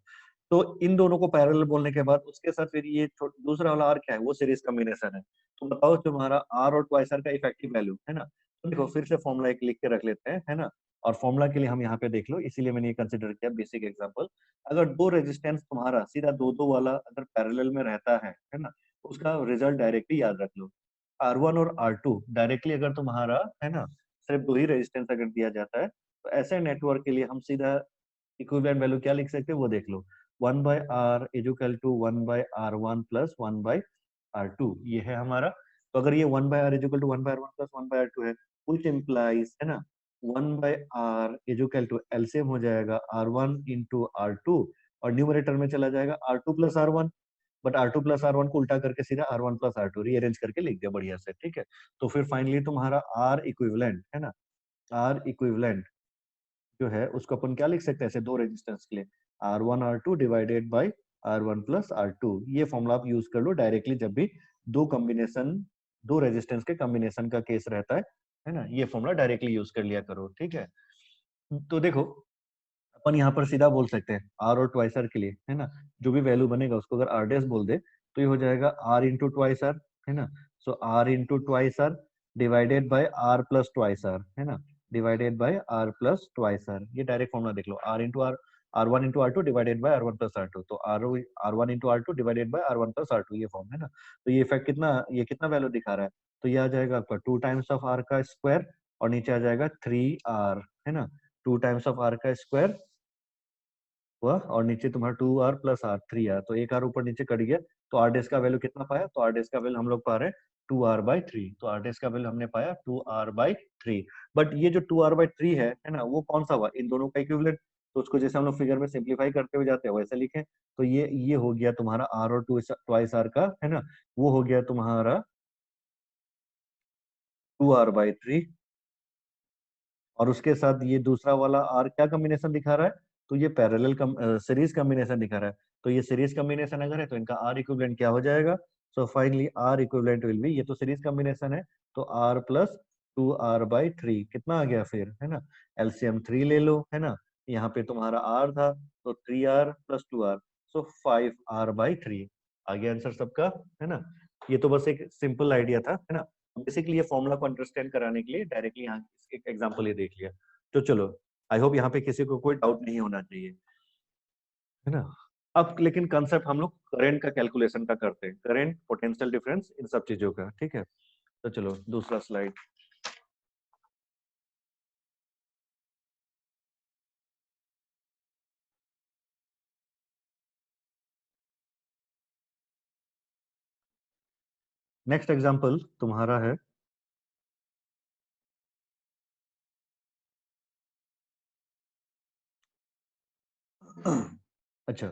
तो इन दोनों को पैरेलल बोलने के बाद उसके साथ फिर ये दूसरा वाला आर क्या है, वो सीरीज कॉम्बिनेशन है। तो बताओ तुम्हारा आर और ट्वाइस आर का इफेक्टिव वैल्यू है ना। तो देखो फिर से फॉर्मूला एक लिख के रख लेते हैं, है ना। और फॉर्मूला के लिए हम यहाँ पे देख लो, इसीलिए मैंने ये कंसिडर किया बेसिक एग्जांपल। अगर दो रेजिस्टेंस तुम्हारा सीधा दो दो वाला अगर पैरेलल में रहता है ना, तो उसका रिजल्ट डायरेक्टली याद रख लो। R1 और R2 डायरेक्टली अगर तुम्हारा है ना, सिर्फ दो ही रेजिस्टेंस अगर दिया जाता है, तो ऐसे नेटवर्क के लिए हम सीधा इक्विवेलेंट वैल्यू क्या लिख सकते हैं वो देख लो। 1/R equal to 1/R1 plus 1/R2 ये है हमारा। तो अगर ये 1/R equal to 1/R1 plus 1/R2 है, व्हिच इंप्लाइज है ना 1/R इक्वल टू एलसीएम हो जाएगा R1 इंटू R2, और न्यूमरेटर में चला जाएगा R2 plus R1। But R2 plus R1 को उल्टा करके सीधा R1 प्लस R2 रीअरेंज करके लिख दिया बढ़िया से, ठीक है। तो फिर फाइनली तुम्हारा R इक्विवेलेंट है ना, R इक्विवेलेंट जो है उसको अपन क्या लिख सकते हैं ऐसे दो रेजिस्टेंस के लिए, R1 R2 divided by R1 plus R2। ये फॉर्मूला आप यूज कर लो डायरेक्टली जब भी दो रेजिस्टेंस के कॉम्बिनेशन का केस रहता है ना, ये फॉर्मूला डायरेक्टली यूज कर लिया करो, ठीक है। तो देखो अपन यहाँ पर सीधा बोल सकते हैं आर और ट्वाइस आर के लिए है ना, जो भी वैल्यू बनेगा उसको अगर आर डैश बोल दे तो ये हो जाएगा आर इंटू ट्वाइस आर है ना। So R into twice R divided by R plus twice R है ना, divided by R plus twice R. ये डायरेक्ट फॉर्मूला देख लो, R into R one into R two divided by R one plus R two. तो R one into R two divided by R one plus R two, ये form है ना। तो ये effect कितना, ये कितना वैल्यू दिखा रहा है, तो ये आ जाएगा आपका 2 टाइम्स ऑफ आर का स्क्वायर और नीचे आ जाएगा 3R है ना। 2 टाइम्स ऑफ आर का स्क्वायर हुआ और नीचे तुम्हारा 2R प्लस आर 3R, तो एक आर ऊपर नीचे कट गया। तो आर डेस का वैल्यू कितना पाया, तो आर डेस का वैल्यू हम लोग पा रहे हैं 2R/3। तो आर डेस का वैल्यू हमने पाया 2R/3। बट ये जो 2R/3 है ना, वो कौन सा हुआ इन दोनों का इक्विवेलेंट। तो उसको जैसे हम लोग फिगर में सिंप्लीफाई करते हुए जाते हैं वैसे लिखें, तो ये हो गया तुम्हारा आर और ट्वाइस आर का है ना, वो हो गया तुम्हारा 2R/3। और उसके साथ ये दूसरा वाला आर क्या कॉम्बिनेशन दिखा रहा है, तो ये पैरेलल सीरीज कॉम्बिनेशन दिखा रहा है। तो ये सीरीज कॉम्बिनेशन अगर है तो इनका आर इक्विवेलेंट क्या हो जाएगा, so finally R equivalent will be, ये तो सीरीज कॉम्बिनेशन है तो आर प्लस 2R/3 कितना आ गया फिर है ना, एलसीएम 3 ले लो है ना। यहाँ पे तुम्हारा आर था तो 3R प्लस 2R, सो 5R/3 आ गया आंसर सबका है ना। ये तो बस एक सिंपल आइडिया था है ना, बेसिकली ये फॉर्मूला को अंडरस्टैंड कराने के लिए डायरेक्टली यहाँ एक एग्जांपल ये देख लिया। तो चलो आई होप यहाँ पे किसी को कोई डाउट नहीं होना चाहिए है ना। अब लेकिन कंसेप्ट हम लोग करंट का कैलकुलेशन का करते हैं, करंट पोटेंशियल डिफरेंस इन सब चीजों का, ठीक है। तो चलो दूसरा स्लाइड। नेक्स्ट एग्जांपल तुम्हारा है अच्छा,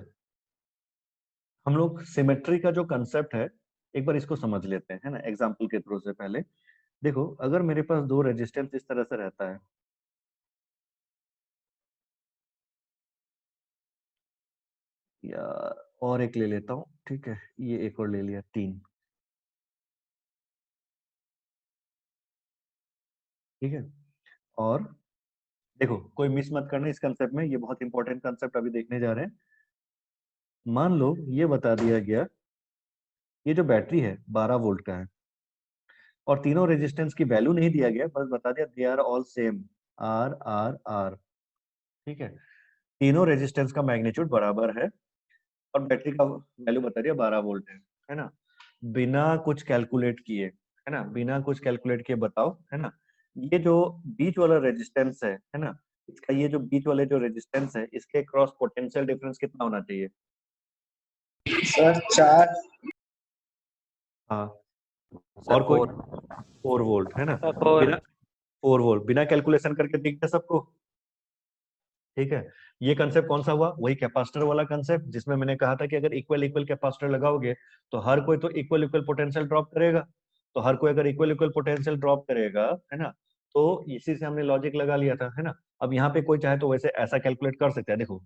हम लोग सिमेट्री का जो कंसेप्ट है एक बार इसको समझ लेते हैं है ना एग्जांपल के थ्रू से पहले। देखो अगर मेरे पास दो रेजिस्टेंस इस तरह से रहता है, या और एक ले लेता हूँ, ठीक है, ये एक और ले लिया, 3, ठीक है। और देखो कोई मिस मत करना इस कंसेप्ट में, ये बहुत इंपॉर्टेंट कंसेप्ट अभी देखने जा रहे हैं। मान लो ये बता दिया गया ये जो बैटरी है 12 वोल्ट का है और तीनों रेजिस्टेंस की वैल्यू नहीं दिया गया, बस बता दिया they are all same, R, ठीक है। तीनों रेजिस्टेंस का मैग्नीट्यूड बराबर है और बैटरी का वैल्यू बता दिया 12 वोल्ट है ना। बिना कुछ कैलकुलेट किए है ना, बिना कुछ कैलकुलेट किए बताओ है ना, ये जो बीच वाला रेजिस्टेंस है ना, इसका ये जो बीच वाले जो रेजिस्टेंस है इसके क्रॉस पोटेंशियल डिफरेंस कितना होना चाहिए। सर 4। हाँ सर और कोई 4। 4 वोल्ट है ना, सर 4। बिना 4 वोल्ट बिना कैलकुलेशन करके दिख गया सबको, ठीक है। ये कंसेप्ट कौन सा हुआ, वही कैपेसिटर वाला कंसेप्ट जिसमें मैंने कहा था कि अगर इक्वल इक्वल कैपेसिटर लगाओगे तो हर कोई तो इक्वल इक्वल पोटेंशियल ड्रॉप करेगा। तो हर कोई अगर इक्वल इक्वल पोटेंशियल ड्रॉप करेगा है ना, तो इसी से हमने लॉजिक लगा लिया था है ना। अब यहाँ पे कोई चाहे तो वैसे ऐसा कैलकुलेट कर सकता है, देखो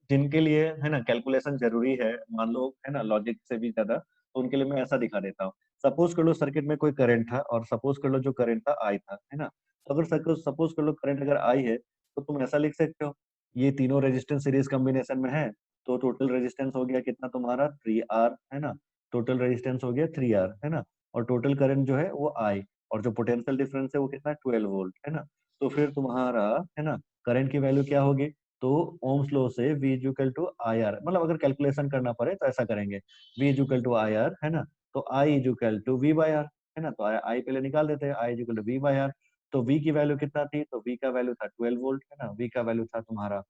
जिनके लिए है ना कैलकुलेशन जरूरी है, मान लो है ना लॉजिक से भी ज्यादा, तो उनके लिए मैं ऐसा दिखा देता हूँ। सपोज कर लो सर्किट में कोई करंट था और सपोज कर लो जो करंट था आई था है ना। तो अगर सपोज कर लो करंट अगर आई है तो तुम ऐसा लिख सकते हो, ये तीनों रेजिस्टेंस सीरीज कॉम्बिनेशन में है, तो टोटल रेजिस्टेंस हो गया कितना तुम्हारा 3R, है ना, टोटल रेजिस्टेंस हो गया 3R, है ना, और टोटल करंट जो है वो I, और जो पोटेंशियल डिफरेंस है वो कितना 12 वोल्ट, है ना। तो फिर तुम्हारा, है ना, करंट की वैल्यू क्या होगी, तो ओम्स लॉ से V equal to I R, मतलब अगर कैलकुलेशन करना पड़े तो ऐसा करेंगे, V equal to I R, है ना, तो I equal to V by R, है ना, तो आई पहले निकाल देते हैं, I equal to V by R. तो V की वैल्यू कितना थी, तो V का वैल्यू था 12 वोल्ट, है ना, V का वैल्यू था तुम्हारा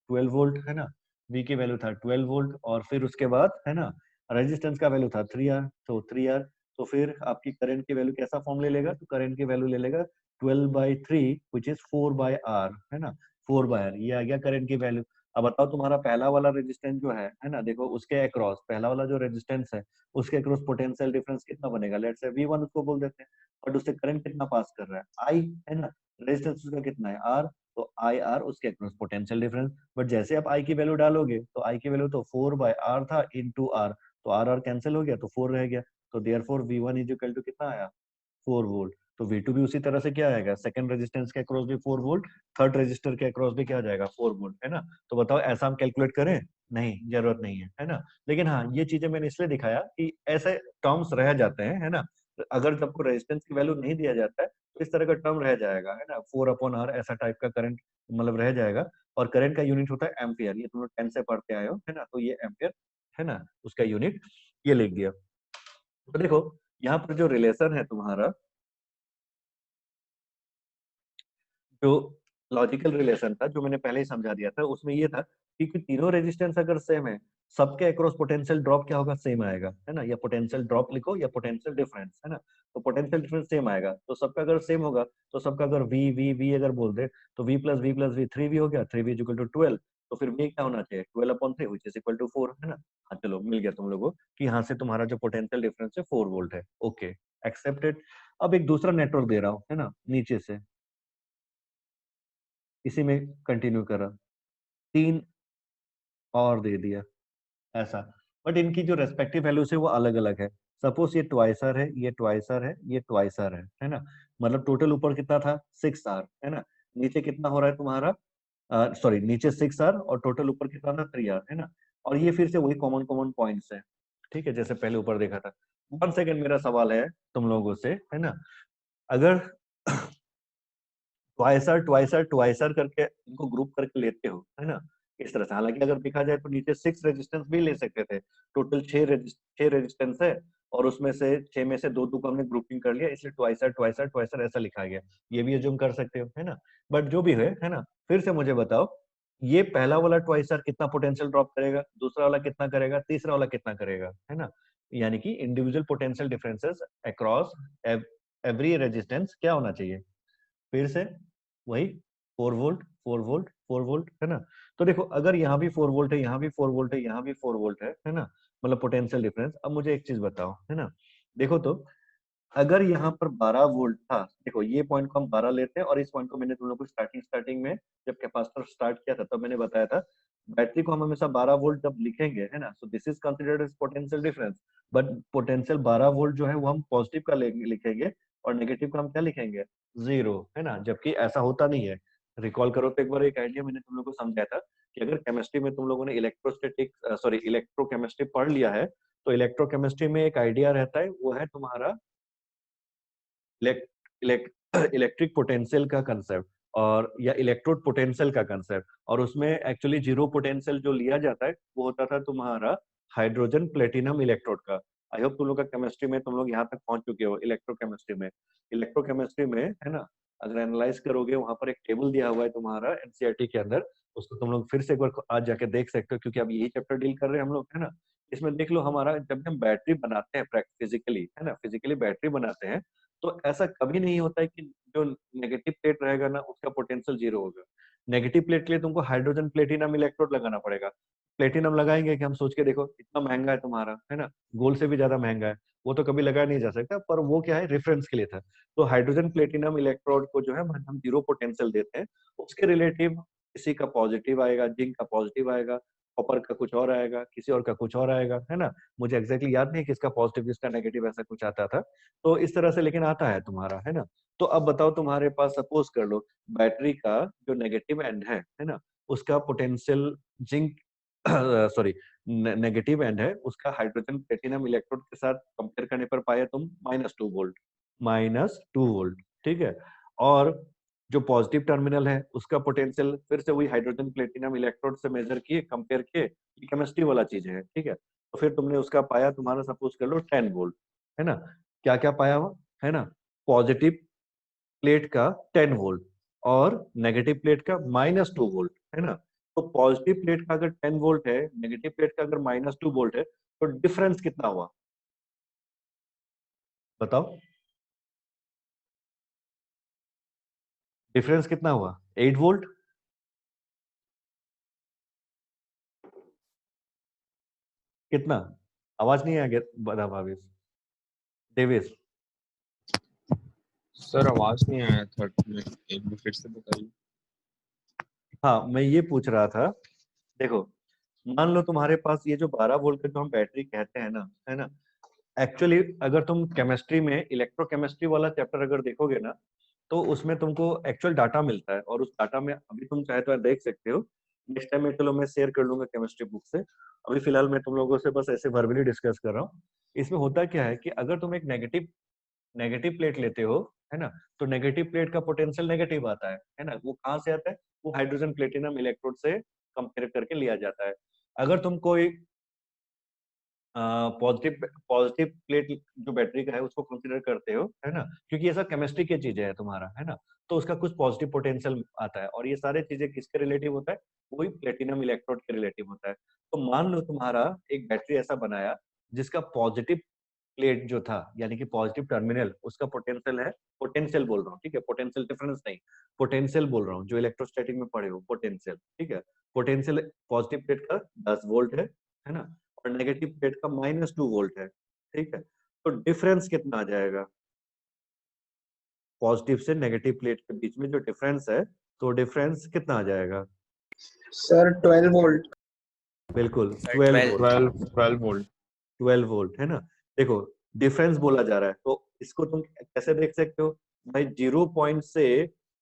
12 वोल्ट, है ना, V की वैल्यू था 12 वोल्ट, और फिर उसके बाद, है ना, रेजिस्टेंस का वैल्यू था 3R, तो 3R, तो फिर आपकी करंट की वैल्यू कैसा फॉर्म ले लेगा, तो करंट की वैल्यू ले लेगा 12/3 विच इज 4/R, है ना, 4/R, ये आ गया करंट की वैल्यू। अब बताओ तुम्हारा पहला वाला रेजिस्टेंस जो है ना, देखो उसके अक्रॉस, पहला वाला जो रेजिस्टेंस है उसके अक्रॉस पोटेंशियल डिफरेंस कितना बनेगा, लेट्स से V1 उसको बोल देते हैं, और उससे करंट कितना पास कर रहा है I, है ना, रेजिस्टेंस उसका कितना है R, तो आई आर उसके अक्रॉस पोटेंशियल डिफरेंस। बट जैसे आप आई की वैल्यू डालोगे तो आई की वैल्यू तो 4/R था इनटू आर, तो आर आर कैंसिल हो गया तो 4 रह गया, तो therefore V1 is equal to कितना आया, 4 वोल्ट। तो V2 भी उसी तरह से क्या आएगा, सेकंड रेजिस्टेंस के अक्रॉस भी 4 वोल्ट, थर्ड रेजिस्टर के अक्रॉस भी क्या आ जाएगा, 4 वोल्ट, है ना। तो बताओ ऐसा हम कैलकुलेट करें, नहीं, जरूरत नहीं है ना। लेकिन हाँ, ये चीजें मैंने इसलिए दिखाया कि ऐसे टर्म्स रह जाते हैं, है ना, अगर जब को रेजिस्टेंस की वैल्यू नहीं दिया जाता है तो इस तरह का टर्म रह जाएगा, है ना, 4/R ऐसा टाइप का करंट मतलब रह जाएगा। और करंट का यूनिट होता है एम्पियर, ये तुम लोग 10 से पढ़ते आए हो, है ना, तो ये एम्पियर, है ना, उसका यूनिट ये लिख दिया। तो देखो यहाँ पर जो रिलेशन है तुम्हारा, जो लॉजिकल रिलेशन था जो मैंने पहले ही समझा दिया था, उसमें ये था कि तीनों रेजिस्टेंस अगर सेम है, सबके अक्रॉस पोटेंशियल ड्रॉप क्या होगा, सेम आएगा, है ना, या पोटेंशियल ड्रॉप लिखो या पोटेंशियल डिफरेंस, है ना, तो पोटेंशियल डिफरेंस सेम आएगा, तो सबका अगर सेम होगा तो सबका अगर वी वी वी अगर बोल दे तो V+V+V 3V हो गया, 3V इक्वल टू 12, तो फिर V क्या होना चाहिए, 12/3 विच इज इक्वल टू 4, है ना। हाँ चलो मिल गया तुम लोगों को कि यहाँ से तुम्हारा जो पोटेंशियल डिफरेंस है 4 वोल्ट है, ओके, एक्सेप्टेड। अब एक दूसरा नेटवर्क दे रहा हूँ, है ना, नीचे से इसी में कंटिन्यू करा, 3 और दे दिया ऐसा, बट इनकी जो रेस्पेक्टिव वैल्यूज है वो अलग अलग है। सपोज ये ट्वाइसर है, ये ट्वाइसर है, ये ट्वाइसर है ना, मतलब टोटल ऊपर कितना था 6R, है ना, नीचे कितना हो रहा है तुम्हारा, सॉरी नीचे 6R और टोटल ऊपर कितना था 3R, है ना, और ये फिर से वही कॉमन कॉमन पॉइंट्स है, ठीक है, जैसे पहले ऊपर देखा था। 1 सेकंड, मेरा सवाल है तुम लोगों से, है ना, अगर ट्वाइसर ट्वाइसर ट्वाइसर करके इनको ग्रुप करके लेते हो, है ना, इस तरह से, हालांकि अगर देखा जाए तो नीचे 6 रेजिस्टेंस भी ले सकते थे, टोटल 6 रेजिस्टेंस है, और उसमें से 6 में से दो को हमने ग्रुपिंग कर लिया, इसलिए ट्वाइसर ट्वाइसर ट्वाइसर ऐसा लिखा गया, ये भी एज्यूम कर सकते हो, है ना। बट जो भी है ना, फिर से मुझे बताओ, ये पहला वाला ट्वाइसर कितना पोटेंशियल ड्रॉप करेगा, दूसरा वाला कितना करेगा, तीसरा वाला कितना करेगा, है ना, यानी कि individual potential differences across every resistance क्या होना चाहिए, फिर से वही 4 वोल्ट 4 वोल्ट 4 वोल्ट, है ना। तो देखो अगर यहाँ भी 4 वोल्ट है, यहाँ भी 4 वोल्ट है, यहाँ भी 4 वोल्ट है ना, मतलब पोटेंशियल डिफरेंस। अब मुझे एक चीज बताओ, है ना, देखो तो अगर यहाँ पर 12 वोल्ट था, देखो ये पॉइंट को हम 12 लेते हैं, और इस पॉइंट को मैंने तुम लोग को स्टार्टिंग में जब कैपेसिटर स्टार्ट किया था तब मैंने बताया था, बैटरी को हम हमेशा 12 वोल्ट जब लिखेंगे, है ना, so this is considered as potential difference, but potential 12 volt जो है वो हम पॉजिटिव का लिखेंगे, और नेगेटिव का हम क्या लिखेंगे, 0, है ना, जबकि ऐसा होता नहीं है। रिकॉल करो तो एक बार एक आइडिया मैंने तुम लोग को समझाया था कि अगर केमिस्ट्री में तुम लोगों ने इलेक्ट्रोस्टैटिक सॉरी इलेक्ट्रोकेमिस्ट्री पढ़ लिया है, तो इलेक्ट्रोकेमिस्ट्री में एक आइडिया रहता है, वो है तुम्हारा इलेक्ट्रिक पोटेंशियल का कंसेप्ट, और या इलेक्ट्रोड पोटेंशियल का कंसेप्ट, और उसमें एक्चुअली जीरो पोटेंशियल जो लिया जाता है वो होता था तुम्हारा हाइड्रोजन प्लेटिनम इलेक्ट्रोड का। आई होप तुम लोग का केमिस्ट्री में तुम लोग यहाँ तक पहुंच चुके हो, इलेक्ट्रोकेमिस्ट्री में, है ना, अगर एनालाइज करोगे वहां पर एक टेबल दिया हुआ है तुम्हारा एनसीईआरटी के अंदर, उसको तुम लोग फिर से एक बार आज जाके देख सकते हो, क्योंकि अब यही चैप्टर डील कर रहे हैं हम लोग, है ना। इसमें देख लो, हमारा जब हम बैटरी बनाते हैं फिजिकली, है ना, फिजिकली बैटरी बनाते हैं, तो ऐसा कभी नहीं होता है कि जो नेगेटिव प्लेट रहेगा ना उसका पोटेंशियल 0 होगा। नेगेटिव प्लेट के लिए तुमको हाइड्रोजन प्लेटिनम इलेक्ट्रोड लगाना पड़ेगा। प्लेटिनम लगाएंगे कि हम सोच के देखो इतना महंगा है तुम्हारा, है ना, गोल्ड से भी ज्यादा महंगा है, वो तो कभी लगाया नहीं जा सकता, पर वो क्या है, रेफरेंस के लिए था। तो हाइड्रोजन प्लेटिनम इलेक्ट्रोड को जो है हम 0 पोटेंशियल देते हैं, उसके रिलेटिव किसी का पॉजिटिव आएगा, जिंक का पॉजिटिव आएगा, कॉपर का कुछ और आएगा, किसी और का कुछ और आएगा, है ना। मुझे एग्जैक्टली याद नहीं किसका पॉजिटिव किसका नेगेटिव ऐसा कुछ आता था, तो इस तरह से लेकिन आता है तुम्हारा, है ना। तो अब बताओ तुम्हारे पास सपोज कर लो बैटरी का जो नेगेटिव एंड है ना, उसका potential zinc sorry negative and है उसका हाइड्रोजन प्लेटिनम इलेक्ट्रोड के साथ कंपेयर करने पर पाया तुम -2 वोल्ट, -2 वोल्ट, ठीक है। और जो पॉजिटिव टर्मिनल है उसका पोटेंशियल फिर से वही हाइड्रोजन प्लेटिनम इलेक्ट्रोड से मेजर किए कंपेयर किए, ये केमिस्ट्री वाला चीज है, ठीक है। तो फिर तुमने उसका पाया तुम्हारा सपोज कर लो 10 वोल्ट, है ना। क्या क्या पाया हुआ है ना, पॉजिटिव प्लेट का 10 वोल्ट और नेगेटिव प्लेट का -2 वोल्ट, है ना। तो पॉजिटिव प्लेट का अगर 10 वोल्ट है, नेगेटिव प्लेट का अगर -2 वोल्ट है, तो डिफरेंस कितना हुआ बताओ, डिफरेंस कितना हुआ? 8 वोल्ट। कितना? आवाज नहीं आ गया बता भावेश, देवेश। सर आवाज नहीं आया था, एक बार फिर से बताइए। हाँ मैं ये पूछ रहा था, देखो मान लो तुम्हारे पास ये जो 12 वोल्ट का जो हम बैटरी कहते हैं ना, है ना, एक्चुअली अगर तुम केमिस्ट्री में इलेक्ट्रोकेमिस्ट्री वाला चैप्टर अगर देखोगे ना, तो उसमें तुमको एक्चुअल डाटा मिलता है, और उस डाटा में अभी तुम चाहे तो देख सकते हो, नेक्स्ट टाइम में चलो मैं शेयर कर लूंगा केमिस्ट्री बुक से। अभी फिलहाल मैं तुम लोगों से बस ऐसे वर्बली डिस्कस कर रहा हूँ। इसमें होता क्या है कि अगर तुम एक नेगेटिव नेगेटिव प्लेट लेते हो, है ना, तो नेगेटिव प्लेट का पोटेंशियल नेगेटिव आता है ना। वो कहाँ से आता है? वो हाइड्रोजन प्लेटिनम इलेक्ट्रोड से कंपेयर करके लिया जाता है। अगर तुम कोई पॉजिटिव पॉजिटिव प्लेट जो बैटरी का है उसको कंसीडर करते हो, है ना, क्योंकि ये सब केमिस्ट्री की चीजें है तुम्हारा, है ना, तो उसका कुछ पॉजिटिव पोटेंशियल आता है, और ये सारे चीजें किसके रिलेटिव होता है? वही प्लेटिनम इलेक्ट्रोड के रिलेटिव होता है। तो मान लो तुम्हारा एक बैटरी ऐसा बनाया जिसका पॉजिटिव प्लेट जो था, यानी कि पॉजिटिव टर्मिनल, उसका पोटेंशियल है, पोटेंशियल बोल रहा हूँ, ठीक है, पोटेंशियल डिफरेंस नहीं, पोटेंशियल बोल रहा हूँ, जो इलेक्ट्रोस्टैटिक में पढ़े हो पोटेंशियल, ठीक है। पोटेंशियल पॉजिटिव प्लेट का 10 वोल्ट है ना, और नेगेटिव प्लेट का -2 वोल्ट है, ठीक है। तो डिफरेंस कितना आ जाएगा पॉजिटिव से नेगेटिव प्लेट के बीच में जो डिफरेंस है, तो डिफरेंस कितना आ जाएगा? Sir 12 volt. बिल्कुल 12 वोल्ट। 12 वोल्ट। 12 वोल्ट, है ना। देखो डिफरेंस बोला जा रहा है, तो इसको तुम कैसे देख सकते हो भाई? 0 पॉइंट से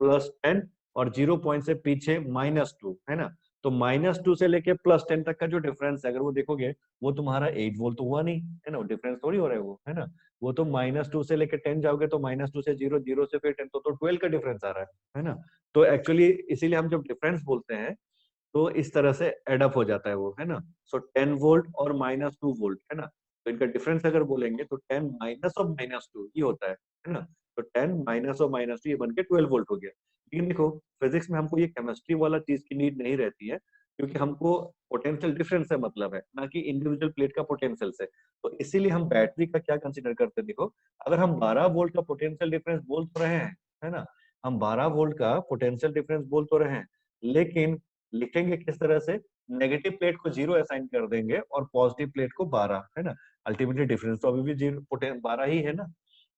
+10 और 0 पॉइंट से पीछे -2, है ना। तो -2 से लेके +10 तक का जो डिफरेंस है, अगर वो देखोगे, वो तुम्हारा 8 वोल्ट तो हुआ नहीं, है ना, डिफरेंस थोड़ी हो रहा है वो, है ना। वो तो -2 से लेके 10 जाओगे तो -2 से 0, 0 से फिर 10, तो 12 का डिफरेंस आ रहा है ना। तो एक्चुअली इसीलिए हम जब डिफरेंस बोलते हैं तो इस तरह से एडअप हो जाता है वो, है ना। सो 10 वोल्ट और -2 वोल्ट, है ना, तो इनका डिफरेंस अगर बोलेंगे तो 10 माइनस और -2 ये होता है ना। तो 10 माइनस और -2 ये बन के 12 वोल्ट हो गया। लेकिन देखो फिजिक्स में हमको ये केमिस्ट्री वाला चीज की नीड नहीं रहती है, क्योंकि हमको पोटेंशियल डिफरेंस से मतलब है, ना कि इंडिविजुअल प्लेट का पोटेंशियल से। तो इसीलिए हम बैटरी का क्या कंसिडर करते हैं, देखो अगर हम 12 वोल्ट का पोटेंशियल डिफरेंस बोल तो रहे हैं, है ना, हम 12 वोल्ट का पोटेंशियल डिफरेंस बोल तो रहे हैं, लेकिन लिखेंगे किस तरह से? नेगेटिव प्लेट को 0 असाइन कर देंगे और पॉजिटिव प्लेट को 12, है ना। अल्टीमेटली डिफरेंस तो अभी भी 12 ही है ना,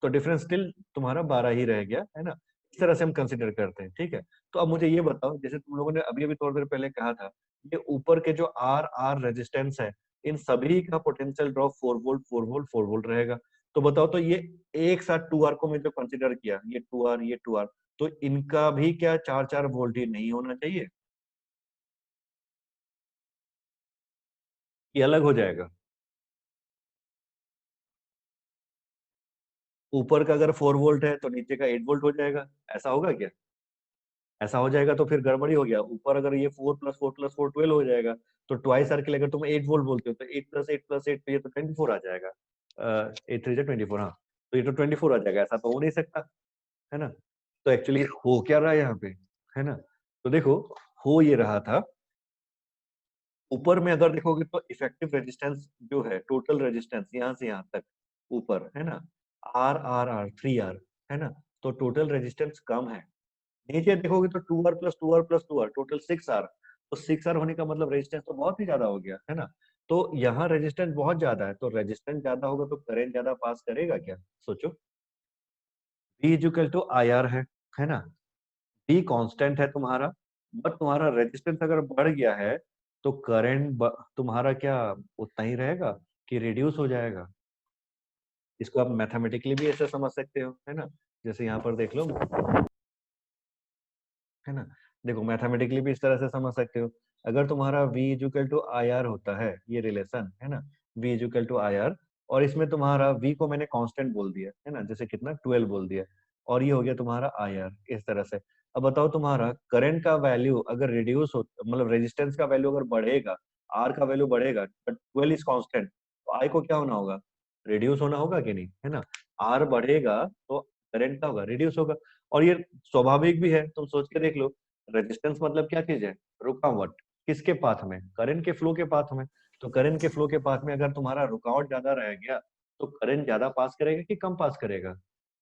तो डिफरेंस स्टिल तुम्हारा 12 ही रह गया, है ना। इस तरह से हम कंसिडर करते हैं, ठीक है। तो अब मुझे ये बताओ, जैसे तुम लोगों ने अभी अभी थोड़ी देर पहले कहा था, ये ऊपर के जो आर आर रेजिस्टेंस है, इन सभी का potential drop 4 volt 4 volt 4 volt रहेगा। तो बताओ, तो ये एक साथ 2R को मैं जो कंसिडर किया, ये 2R ये 2R, तो इनका भी क्या 4 4 वोल्ट ही नहीं होना चाहिए? ये अलग हो जाएगा? ऊपर का अगर 4 वोल्ट है तो नीचे का 8 वोल्ट हो जाएगा, ऐसा होगा क्या? ऐसा हो जाएगा तो फिर गड़बड़ी हो गया। ऊपर अगर ये 4 + 4 + 4 12 हो जाएगा, तो ट्वाइस सर्किल अगर तुम 8 वोल्ट बोलते हो तो 8 + 8 + 8 तो ये तो 24 आ जाएगा। 8 3 24, हाँ, तो ये तो 24 आ जाएगा, ऐसा तो हो नहीं सकता, है ना। तो एक्चुअली हो क्या रहा है यहाँ पे, है ना। तो देखो हो ये रहा था, ऊपर में अगर देखोगे तो इफेक्टिव रेजिस्टेंस जो है, टोटल रेजिस्टेंस यहाँ से यहाँ तक ऊपर, है ना, आर आर आर 3R, है ना, तो टोटल रेजिस्टेंस कम है। नीचे देखोगे तो 2R + 2R + 2R total 6R, तो 6R होने का मतलब रेजिस्टेंस तो बहुत ही ज्यादा हो गया, है ना। तो यहाँ रेजिस्टेंस बहुत ज्यादा है, तो रेजिस्टेंस ज्यादा होगा तो करंट ज्यादा पास करेगा क्या? सोचो। V = है ना, V कांस्टेंट है तुम्हारा, बट तुम्हारा रेजिस्टेंस अगर बढ़ गया है, तो करंट तुम्हारा क्या उतना ही रहेगा कि रिड्यूस हो जाएगा? इसको आप मैथमेटिकली भी ऐसे समझ सकते हो, है ना? जैसे यहाँ पर देख लो, है ना? देखो मैथमेटिकली भी इस तरह से समझ सकते हो। अगर तुम्हारा v equal to I R होता है, ये रिलेशन है ना, v equal to I R, और इसमें तुम्हारा v को मैंने कांस्टेंट बोल दिया है ना, जैसे कितना 12 बोल दिया, और ये हो गया तुम्हारा आई आर, इस तरह से। अब बताओ तुम्हारा करंट का वैल्यू अगर रिड्यूस हो, मतलब रेजिस्टेंस का वैल्यू अगर बढ़ेगा, आर का वैल्यू बढ़ेगा, बट 12 इज कांस्टेंट, तो आई को क्या होना होगा? रिड्यूस होना होगा कि नहीं, है ना? आर बढ़ेगा तो करंट का होगा, रिड्यूस होगा। और ये स्वाभाविक भी है, तुम सोच के देख लो, रेजिस्टेंस मतलब क्या चीज है? रुकावट। किसके पाथ में? करंट के फ्लो के पाथ में। तो करंट के फ्लो के पाथ में अगर तुम्हारा रुकावट ज्यादा रह गया, तो करंट ज्यादा पास करेगा कि कम पास करेगा?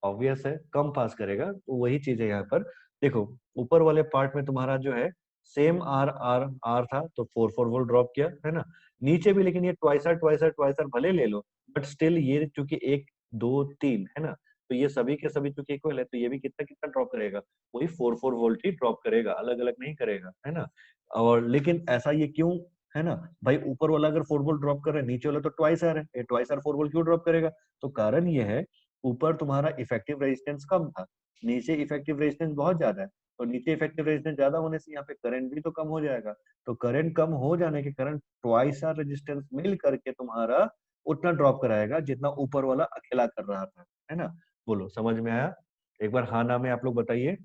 ऑब्वियस है, कम पास करेगा। तो वही चीज है यहाँ पर। देखो ऊपर वाले पार्ट में तुम्हारा जो है सेम आर आर आर था, तो 4 वोल्ट ड्रॉप किया, है ना? नीचे भी लेकिन ये ट्वाइस आर भले ले लो, बट स्टिल ये चूंकि 1 2 3 है ना, तो ये सभी के सभी चूंकि इक्वल है, तो ये भी कितना कितना ड्रॉप करेगा? वही 4 वोल्ट ही ड्रॉप करेगा, अलग अलग नहीं करेगा, है ना? और लेकिन ऐसा ये क्यों, है ना? भाई ऊपर वाला अगर 4 वोल्ट ड्रॉप कर रहा है, नीचे वाला तो ट्वाइस आर है, ये ट्वाइस आर 4 वोल्ट क्यों ड्रॉप करेगा? तो कारण ये है, ऊपर तुम्हारा इफेक्टिव रेजिस्टेंस कम था, नीचे इफेक्टिव रेजिस्टेंस बहुत ज्यादा है, तो नीचे इफेक्टिव रेजिस्टेंस ज्यादा होने से यहाँ पे करंट भी तो कम हो जाएगा। तो करंट कम हो जाने के कारण ट्वाइस आर रेजिस्टेंस मिल करके तुम्हारा उतना ड्रॉप कराएगा जितना ऊपर वाला अकेला कर रहा था, है ना? बोलो समझ में आया? एक बार हाँ ना में आप लोग बताइए।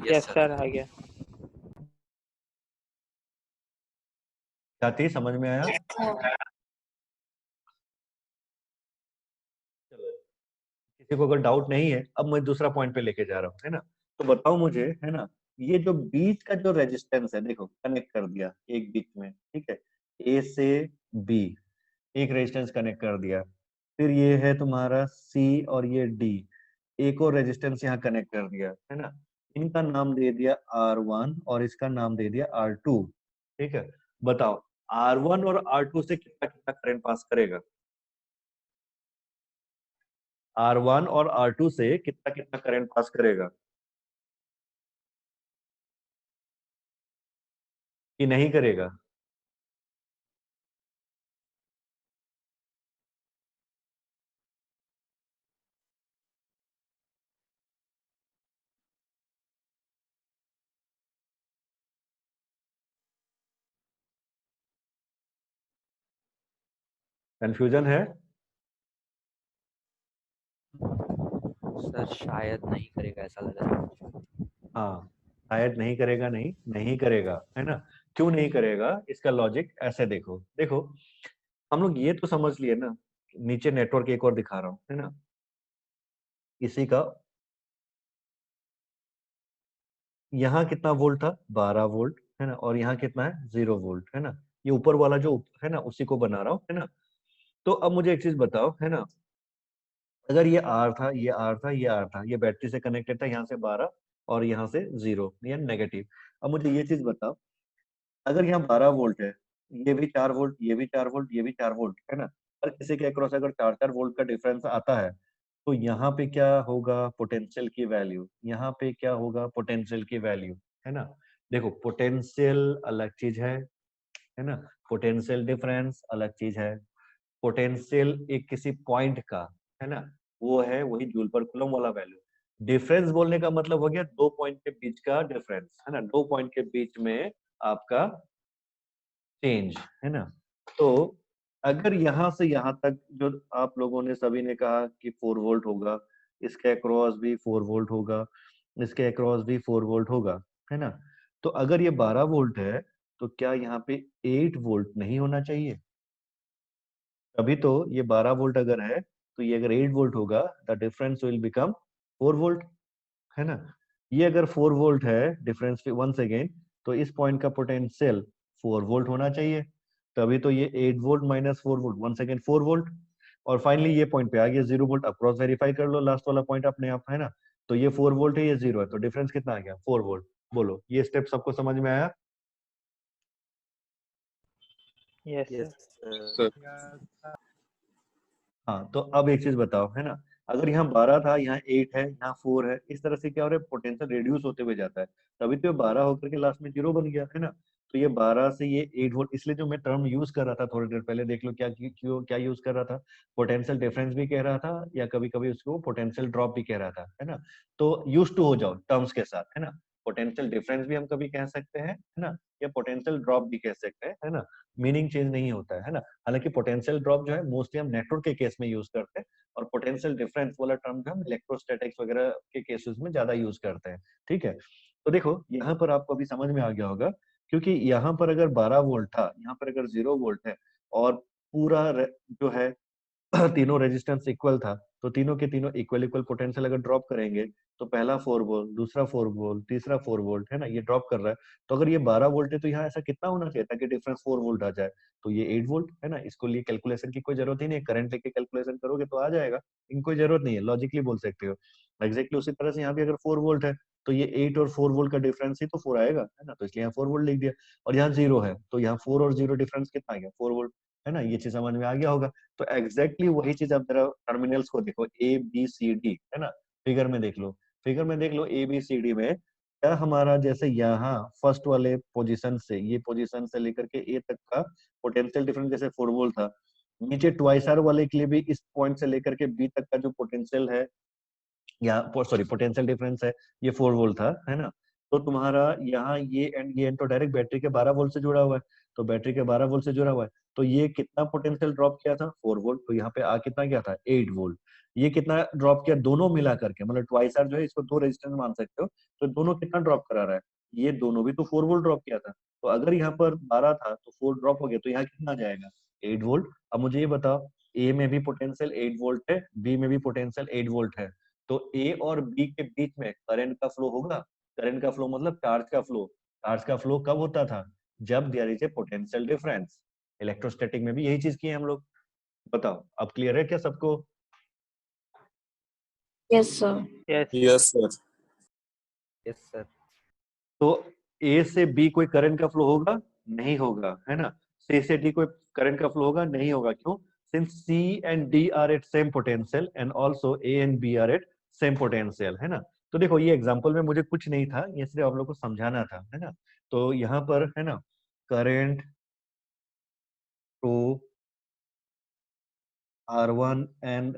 यस सर आ गया। क्या थी, समझ में आया? चलो, किसी को अगर डाउट नहीं है, अब मैं दूसरा पॉइंट पे लेके जा रहा हूँ, है ना? तो बताओ मुझे, है ना, ये जो बीच का जो रेजिस्टेंस है, देखो कनेक्ट कर दिया एक बीच में, ठीक है, ए से बी एक रेजिस्टेंस कनेक्ट कर दिया, फिर ये है तुम्हारा सी और ये डी, एक और रेजिस्टेंस यहाँ कनेक्ट कर दिया, है ना? इनका नाम दे दिया R1 और इसका नाम दे दिया R2, ठीक है? बताओ R1 और R2 से कितना कितना करंट पास करेगा? R1 और R2 से कितना कितना करंट पास करेगा कि नहीं करेगा? कंफ्यूजन है? सर शायद नहीं करेगा ऐसा लग रहा है। हाँ, शायद नहीं करेगा, नहीं नहीं करेगा, है ना? क्यों नहीं करेगा? इसका लॉजिक ऐसे देखो, देखो हम लोग ये तो समझ लिए ना, नीचे नेटवर्क एक और दिखा रहा हूँ, है ना? इसी का यहाँ कितना वोल्ट था? 12 वोल्ट, है ना? और यहाँ कितना है? 0 वोल्ट, है ना? ये ऊपर वाला जो है ना, उसी को बना रहा हूँ, है ना? तो अब मुझे एक चीज बताओ, है ना, अगर ये आर था, ये आर था, ये आर था, ये बैटरी से कनेक्टेड था, यहाँ से 12 और यहाँ से 0, ये नेगेटिव। अब मुझे ये चीज बताओ, अगर यहाँ 12 वोल्ट है, ये भी 4 वोल्ट, ये भी 4 वोल्ट, ये भी 4 वोल्ट, है ना? हर किसी के अक्रॉस अगर 4 4 वोल्ट का डिफरेंस आता है, तो यहाँ पे क्या होगा? पोटेंशियल की वैल्यू। यहाँ पे क्या होगा? पोटेंशियल की वैल्यू, है ना? देखो पोटेंशियल अलग चीज है ना? पोटेंशियल डिफरेंस अलग चीज है। पोटेंशियल एक किसी पॉइंट का, है ना, वो है वही जूल पर कूलम वाला वैल्यू। डिफरेंस बोलने का मतलब हो गया दो पॉइंट के बीच का डिफरेंस, है ना? दो पॉइंट के बीच में आपका चेंज, है ना? तो अगर यहाँ से यहाँ तक जो आप लोगों ने सभी ने कहा कि 4 वोल्ट होगा, इसके अक्रॉस भी 4 वोल्ट होगा, इसके अक्रॉस भी 4 वोल्ट होगा, है ना? तो अगर ये 12 वोल्ट है, तो क्या यहाँ पे 8 वोल्ट नहीं होना चाहिए? तभी तो ये 12 वोल्ट अगर है, तो ये अगर 8 वोल्ट होगा, the difference will become 4 volt, है ना? ये अगर 4 वोल्ट है डिफरेंस, वंस अगेन, तो इस पॉइंट का पोटेंशियल 4 वोल्ट होना चाहिए। तभी तो ये 8 volt minus 4 volt, once again 4 volt. और फाइनली ये पॉइंट पे आ गया 0 वोल्ट। अब क्रॉस वेरीफाई कर लो लास्ट वाला पॉइंट अपने आप, है ना? तो ये 4 वोल्ट है, ये 0 है, तो डिफरेंस कितना आ गया? 4 वोल्ट। बोलो ये स्टेप सबको समझ में आया? Yes yes sir. सर। हाँ, तो अब एक चीज बताओ, है ना, अगर यहाँ 12 था, यहाँ 8 है, यहाँ 4 है, इस तरह से क्या हो रहा है? पोटेंशियल रिड्यूस होते हुए जाता है, तभी तो 12 होकर के लास्ट में 0 बन गया, है ना? तो ये 12 से ये 8 वोल्ट, इसलिए जो मैं टर्म यूज कर रहा था थोड़ी देर पहले, देख लो क्या क्यों क्या यूज कर रहा था, पोटेंशियल डिफरेंस भी कह रहा था, या कभी कभी उसको पोटेंशियल ड्रॉप भी कह रहा था, है ना। तो यूज टू हो जाओ टर्म्स के साथ, है ना। पोटेंशियल डिफरेंस भी हम कभी कह सकते हैं, है ना, या पोटेंशियल ड्रॉप भी कह सकते हैं, है ना। मीनिंग चेंज नहीं होता है ना। हालांकि पोटेंशियल ड्रॉप जो है मोस्टली हम नेटवर्क के केस में यूज करते हैं, और पोटेंशियल डिफरेंस वाला टर्म जो हम इलेक्ट्रोस्टैटिक्स वगैरह के केसेस में ज्यादा यूज करते हैं, ठीक है। तो देखो यहाँ पर आपको अभी समझ में आ गया होगा, क्योंकि यहाँ पर अगर 12 वोल्ट था, यहाँ पर अगर 0 वोल्ट है, और पूरा जो है तीनों रेजिस्टेंस इक्वल था, तो तीनों के तीनों इक्वल इक्वल पोटेंशियल अगर ड्रॉप करेंगे, तो पहला 4 वोल्ट, दूसरा 4 वोल्ट, तीसरा 4 वोल्ट, है ना, ये ड्रॉप कर रहा है। तो अगर ये 12 वोल्ट है, तो यहाँ ऐसा कितना होना चाहिए ताकि डिफरेंस 4 वोल्ट आ जाए, तो ये 8 वोल्ट, है ना। इसको लिए कैलकुलेशन की कोई जरूरत ही नहीं है, करंट लेके कैलकुलेशन करोगे तो आ जाएगा, इनकी कोई जरूरत नहीं है, लॉजिकली बोल सकते हो। एग्जैक्टली उसी तरह से यहाँ भी अगर 4 वोल्ट है, तो ये 8 और 4 वोल्ट का डिफरेंस ही तो 4 आएगा, है ना, तो इसलिए यहाँ 4 वोल्ट लिख दिया। और यहाँ 0 है, तो यहाँ 4 और 0 डिफरेंस कितना आ गया, 4 वोल्ट, है ना। ये चीज समझ में आ गया होगा। तो एग्जैक्टली वही चीज आप जरा टर्मिनल्स को देखो, ए बी सी डी, है ना, फिगर में देख लो, फिगर में देख लो ए बी सी डी में क्या हमारा, जैसे यहाँ फर्स्ट वाले पोजीशन से, ये पोजीशन से लेकर के ए तक का पोटेंशियल डिफरेंस जैसे 4 वोल्ट था, नीचे ट्वाइस आर वाले के लिए भी इस पॉइंट से लेकर के बी तक का जो पोटेंशियल है, या सॉरी पोटेंशियल डिफरेंस है, ये 4 वोल्ट था, है ना। तो तुम्हारा यहाँ ये एंड तो डायरेक्ट बैटरी के 12 वोल्ट से जुड़ा हुआ है, तो बैटरी के 12 वोल्ट से जुड़ा हुआ है, तो ये कितना पोटेंशियल ड्रॉप किया था, 4 वोल्ट, तो यहाँ पे आ कितना गया था, 8 वोल्ट। ये कितना ड्रॉप किया, दोनों मिला करके, मतलब ट्वाइस आर जो है इसको दो रेजिस्टेंस मान सकते हो, तो दोनों कितना ड्रॉप करा रहा है, ये दोनों भी तो 4 वोल्ट ड्रॉप किया था। तो अगर यहाँ पर 12 था तो 4 ड्रॉप हो गया, तो यहाँ कितना जाएगा, 8 वोल्ट। अब मुझे ये बताओ, ए में भी पोटेंशियल 8 वोल्ट है, बी में भी पोटेंशियल 8 वोल्ट है, तो ए और बी के बीच में करंट का फ्लो होगा। करंट का फ्लो मतलब चार्ज का फ्लो। चार्ज का फ्लो कब होता था, जब there is a potential difference. Electrostatic में भी यही चीज की है हम लोग। बताओ अब क्लियर है क्या सबको। Yes, sir. Yes. Yes sir. Yes sir. तो ए से बी कोई करंट का फ्लो होगा, नहीं होगा, है ना। सी से डी कोई करंट का फ्लो होगा, नहीं होगा, क्यों, since C and D are at same potential and also A and B are at same potential, है ना। तो देखो ये एग्जांपल में मुझे कुछ नहीं था, ये सिर्फ आप लोग को समझाना था, है ना। तो यहाँ पर है ना, करंट टू R1 एंड,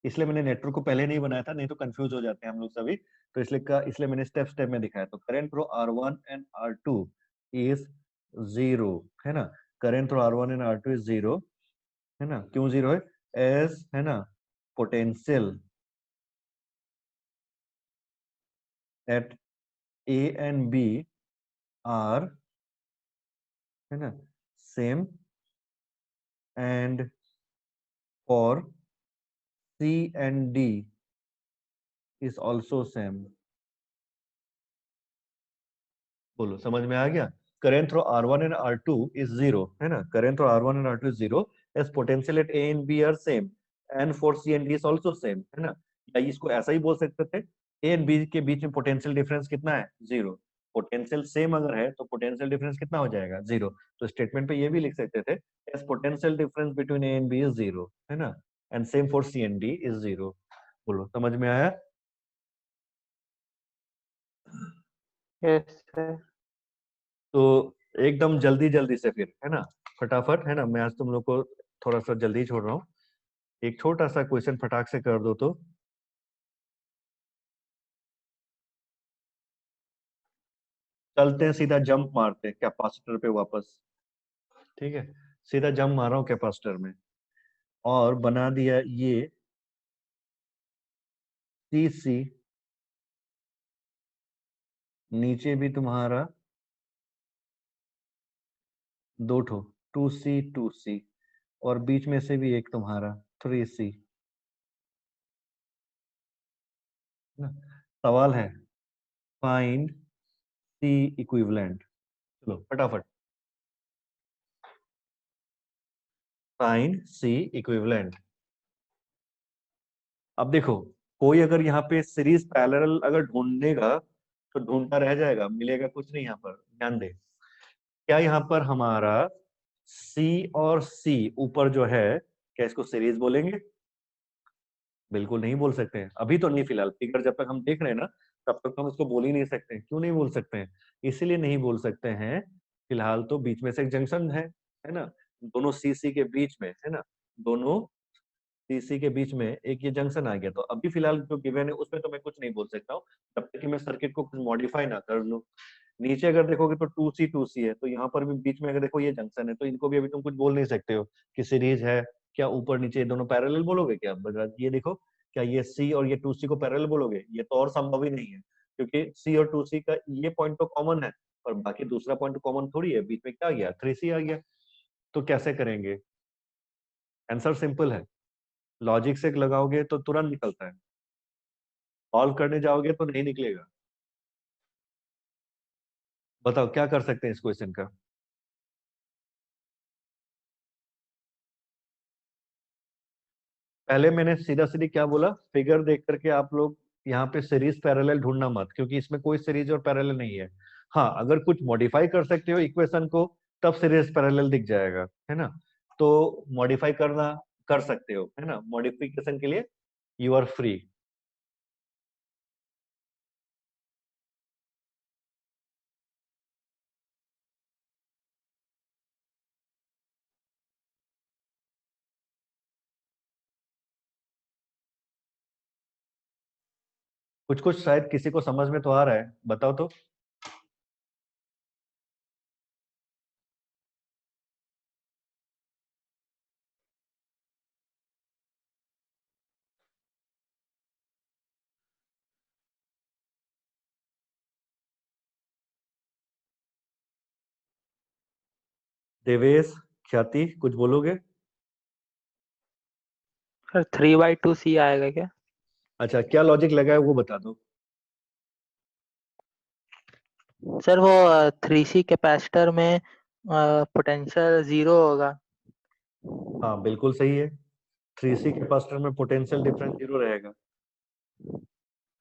इसलिए मैंने नेटवर्क को पहले नहीं बनाया था, नहीं तो कंफ्यूज हो जाते हैं हम लोग सभी, तो इसलिए मैंने स्टेप स्टेप में दिखाया। तो current through R1 and R2 is 0, है ना। Current through R1 and R2 is 0, है ना। क्यों 0 है, एज, है ना, potential at A and B are, है ना, same, and for C and D is also same. बोलो समझ में आ गया। Current through R1 and R2 is 0, है ना। Current through R1 and R2 is 0 as potential at A and B are same and for C and D is also same, है ना। या इसको ऐसा ही बोल सकते थे, A एंड B के बीच में पोटेंशियल डिफरेंस कितना है, 0। पोटेंशियल सेम अगर है तो पोटेंशियल डिफरेंस कितना हो जाएगा, 0। तो स्टेटमेंट पे ये भी लिख सकते थे, as potential difference between A and B is 0, है ना, and same for C and D is 0। बोलो समझ में आया। Yes, sir. तो एकदम जल्दी जल्दी से फिर, है ना, फटाफट, है ना, मैं आज तुम लोग को थोड़ा सा जल्दी छोड़ रहा हूँ, एक छोटा सा क्वेश्चन फटाक से कर दो तो। चलते हैं सीधा जंप मारते हैं कैपेसिटर पे वापस, ठीक है। सीधा जंप मार रहा हूँ कैपेसिटर में, और बना दिया ये सी, नीचे भी तुम्हारा 2 ठो, 2C, और बीच में से भी एक तुम्हारा 3C। सवाल है फाइंड C इक्विवेलेंट। चलो फटाफट, फाइंड C इक्विवेलेंट। अब देखो, कोई अगर यहाँ पे सीरीज पैरेलल अगर ढूंढेगा तो ढूंढता रह जाएगा, मिलेगा कुछ नहीं। यहाँ पर ध्यान दे, क्या यहाँ पर हमारा C और C ऊपर जो है, क्या इसको सीरीज बोलेंगे, बिल्कुल नहीं बोल सकते हैं, अभी तो नहीं, फिलहाल फिगर जब तक हम देख रहे हैं ना, तब तक हम इसको बोल ही नहीं सकते। क्यों नहीं बोल सकते हैं, इसीलिए नहीं बोल सकते हैं फिलहाल तो बीच में से एक जंक्शन है ना, दोनों सी के बीच में, है ना, दोनों सी के बीच में एक ये जंक्शन आ गया। तो अभी फिलहाल जो गिवन है उसमें तो मैं कुछ नहीं बोल सकता हूँ तब तक कि मैं सर्किट को कुछ मॉडिफाई ना कर लूँ। नीचे अगर देखोगे तो 2C है, तो यहाँ पर भी बीच में अगर देखो ये जंक्शन है, तो इनको भी अभी तुम कुछ बोल नहीं सकते हो कि सीरीज है क्या, ऊपर नीचे ये दोनों पैरेलल बोलोगे क्या? ये देखो, क्या ये सी और ये 2C को पैरेलल बोलोगे? ये तो और संभव ही नहीं है, क्योंकि सी और 2C का ये पॉइंट तो कॉमन है और बाकी दूसरा पॉइंट कॉमन थोड़ी है। बीच में क्या आ गया? 3C आ गया। तो कैसे करेंगे? आंसर सिंपल है, लॉजिक से लगाओगे तो तुरंत निकलता है, सॉल्व करने जाओगे तो नहीं निकलेगा। बताओ क्या कर सकते हैं इस क्वेश्चन का? पहले मैंने सीधा सीधी क्या बोला, फिगर देख करके आप लोग यहाँ पे सीरीज पैरेलल ढूंढना मत, क्योंकि इसमें कोई सीरीज और पैरेलल नहीं है। हाँ, अगर कुछ मॉडिफाई कर सकते हो इक्वेशन को तब सीरीज पैरेलल दिख जाएगा, है ना। तो मॉडिफाई करना कर सकते हो, है ना, मॉडिफिकेशन के लिए यू आर फ्री। कुछ कुछ शायद किसी को समझ में तो आ रहा है, बताओ तो। देवेश, ख्याति, कुछ बोलोगे? सर 3/2C आएगा क्या? अच्छा, क्या लॉजिक लगा है वो बता दो। सर वो 3C कैपेसिटर में पोटेंशियल 0 होगा। हाँ बिल्कुल सही है, 3C कैपेसिटर में पोटेंशियल डिफरेंस 0 रहेगा।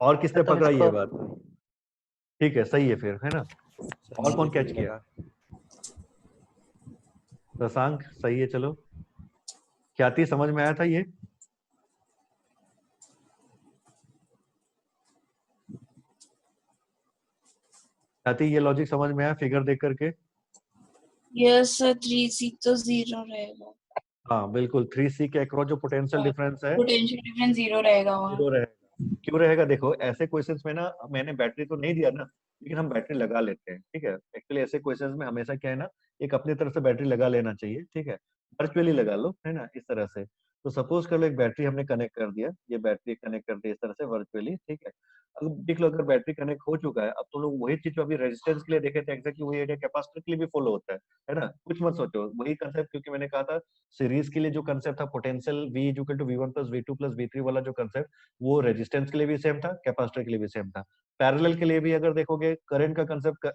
और किसने तो पकड़ा ये इसको बात? ठीक है, सही है फिर, है ना। और कौन कैच किया? शशांक, सही है, चलो। ख्याति, समझ में आया था ये? ख्याति, ये लॉजिक समझ में आया फिगर देख करके? यस सर, 3C तो 0 रहेगा, हाँ बिल्कुल, 3C के अक्रॉस जो पोटेंशियल डिफरेंस है पोटेंशियल डिफरेंस 0 रहेगा वहाँ। 0 रहेगा। क्यों रहेगा? देखो, ऐसे क्वेश्चंस में ना मैंने बैटरी तो नहीं दिया ना, लेकिन हम बैटरी लगा लेते हैं, ठीक है। एक्चुअली ऐसे क्वेश्चंस में हमेशा क्या है ना, एक अपनी तरफ से बैटरी लगा लेना चाहिए, ठीक है। वर्चुअली लगा लो, है ना, इस तरह से। तो सपोज कर लो एक बैटरी हमने कनेक्ट कर दिया, ये बैटरी कनेक्ट कर दी इस तरह से वर्चुअली, ठीक है। अब देख लो, अगर बैटरी कनेक्ट हो चुका है, अब तुम लोग वही चीज जो अभी रेजिस्टेंस के लिए देखे थे, एग्जैक्टली वही आइडिया कैपेसिटर के लिए भी फॉलो होता है ना। कुछ मत सोचो, वही कंसेप्ट, क्योंकि मैंने कहा था सीरीज के लिए जो कंसेप्ट था potential V equal to V1 plus V2 plus V3 वाला जो कंसेप्ट, वो रेजिस्टेंस के लिए भी सेम था, कैपेसिटर के लिए भी सेम था। पैरेलल के लिए भी अगर देखोगे, करंट का कंसेप्ट,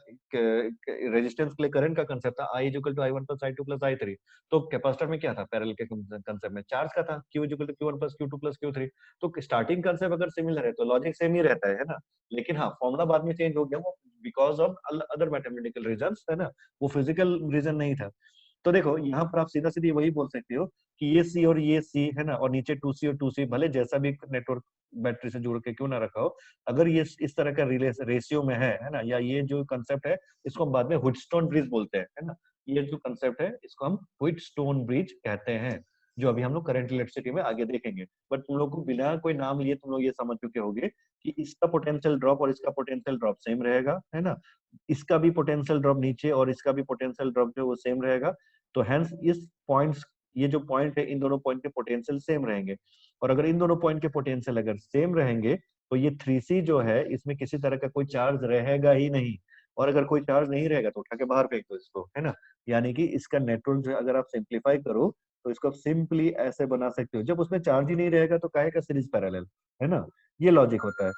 रेजिस्टेंस के लिए करंट का कंसेप्ट था I equal to I1 plus I2 plus I3। तो कैपेसिटर में क्या था? पैरेलल के कंसेप्ट में चार्ज का था, Q equal to Q1 plus Q2 plus Q3। तो स्टार्टिंग कंसेप्ट अगर सिमिलर है तो लॉजिक सेम ही रहता है ना। लेकिन हाँ, फॉर्मूला बाद में चेंज हो गया, वो because of other mathematical reasons, है ना, वो फिजिकल रीजन नहीं था। तो देखो, यहाँ पर आप सीधा सीधी वही बोल सकते हो कि ये सी और ये सी, है ना, और नीचे 2C और 2C, भले जैसा भी नेटवर्क बैटरी से जुड़ के क्यों ना रखा हो, अगर ये इस तरह का रेशियो में है ना, या ये जो कंसेप्ट है इसको हम बाद में व्हीटस्टोन ब्रिज बोलते हैं, है ना। ये जो कंसेप्ट है इसको हम व्हीटस्टोन ब्रिज कहते हैं, जो अभी हम लोग करंट इलेक्ट्रिसिटी में आगे देखेंगे। बट तुम लोग को बिना कोई नाम लिए तुम लोग ये समझ चुके होंगे कि इसका पोटेंशियल ड्रॉप और इसका पोटेंशियल ड्रॉप सेम रहेगा, है ना। इसका भी पोटेंशियल ड्रॉप नीचे और इसका भी पोटेंशियल ड्रॉप जो है वो सेम रहेगा। तो हेंस इस पॉइंट्स, ये जो पॉइंट है, इन दोनों पॉइंट के पोटेंशियल सेम रहेंगे। और अगर इन दोनों पॉइंट के पोटेंशियल अगर सेम रहेंगे तो ये 3C जो है इसमें किसी तरह का कोई चार्ज रहेगा ही नहीं। और अगर कोई चार्ज नहीं रहेगा तो उठा के बाहर फेंक दो इसको, है ना। यानी कि इसका नेटवर्क जो है, अगर आप सिंप्लीफाई करो तो इसको आप सिंपली ऐसे बना सकते हो, जब उसमें चार्ज ही नहीं रहेगा तो काहे का सीरीज पैरेलल, है ना। ये लॉजिक होता है।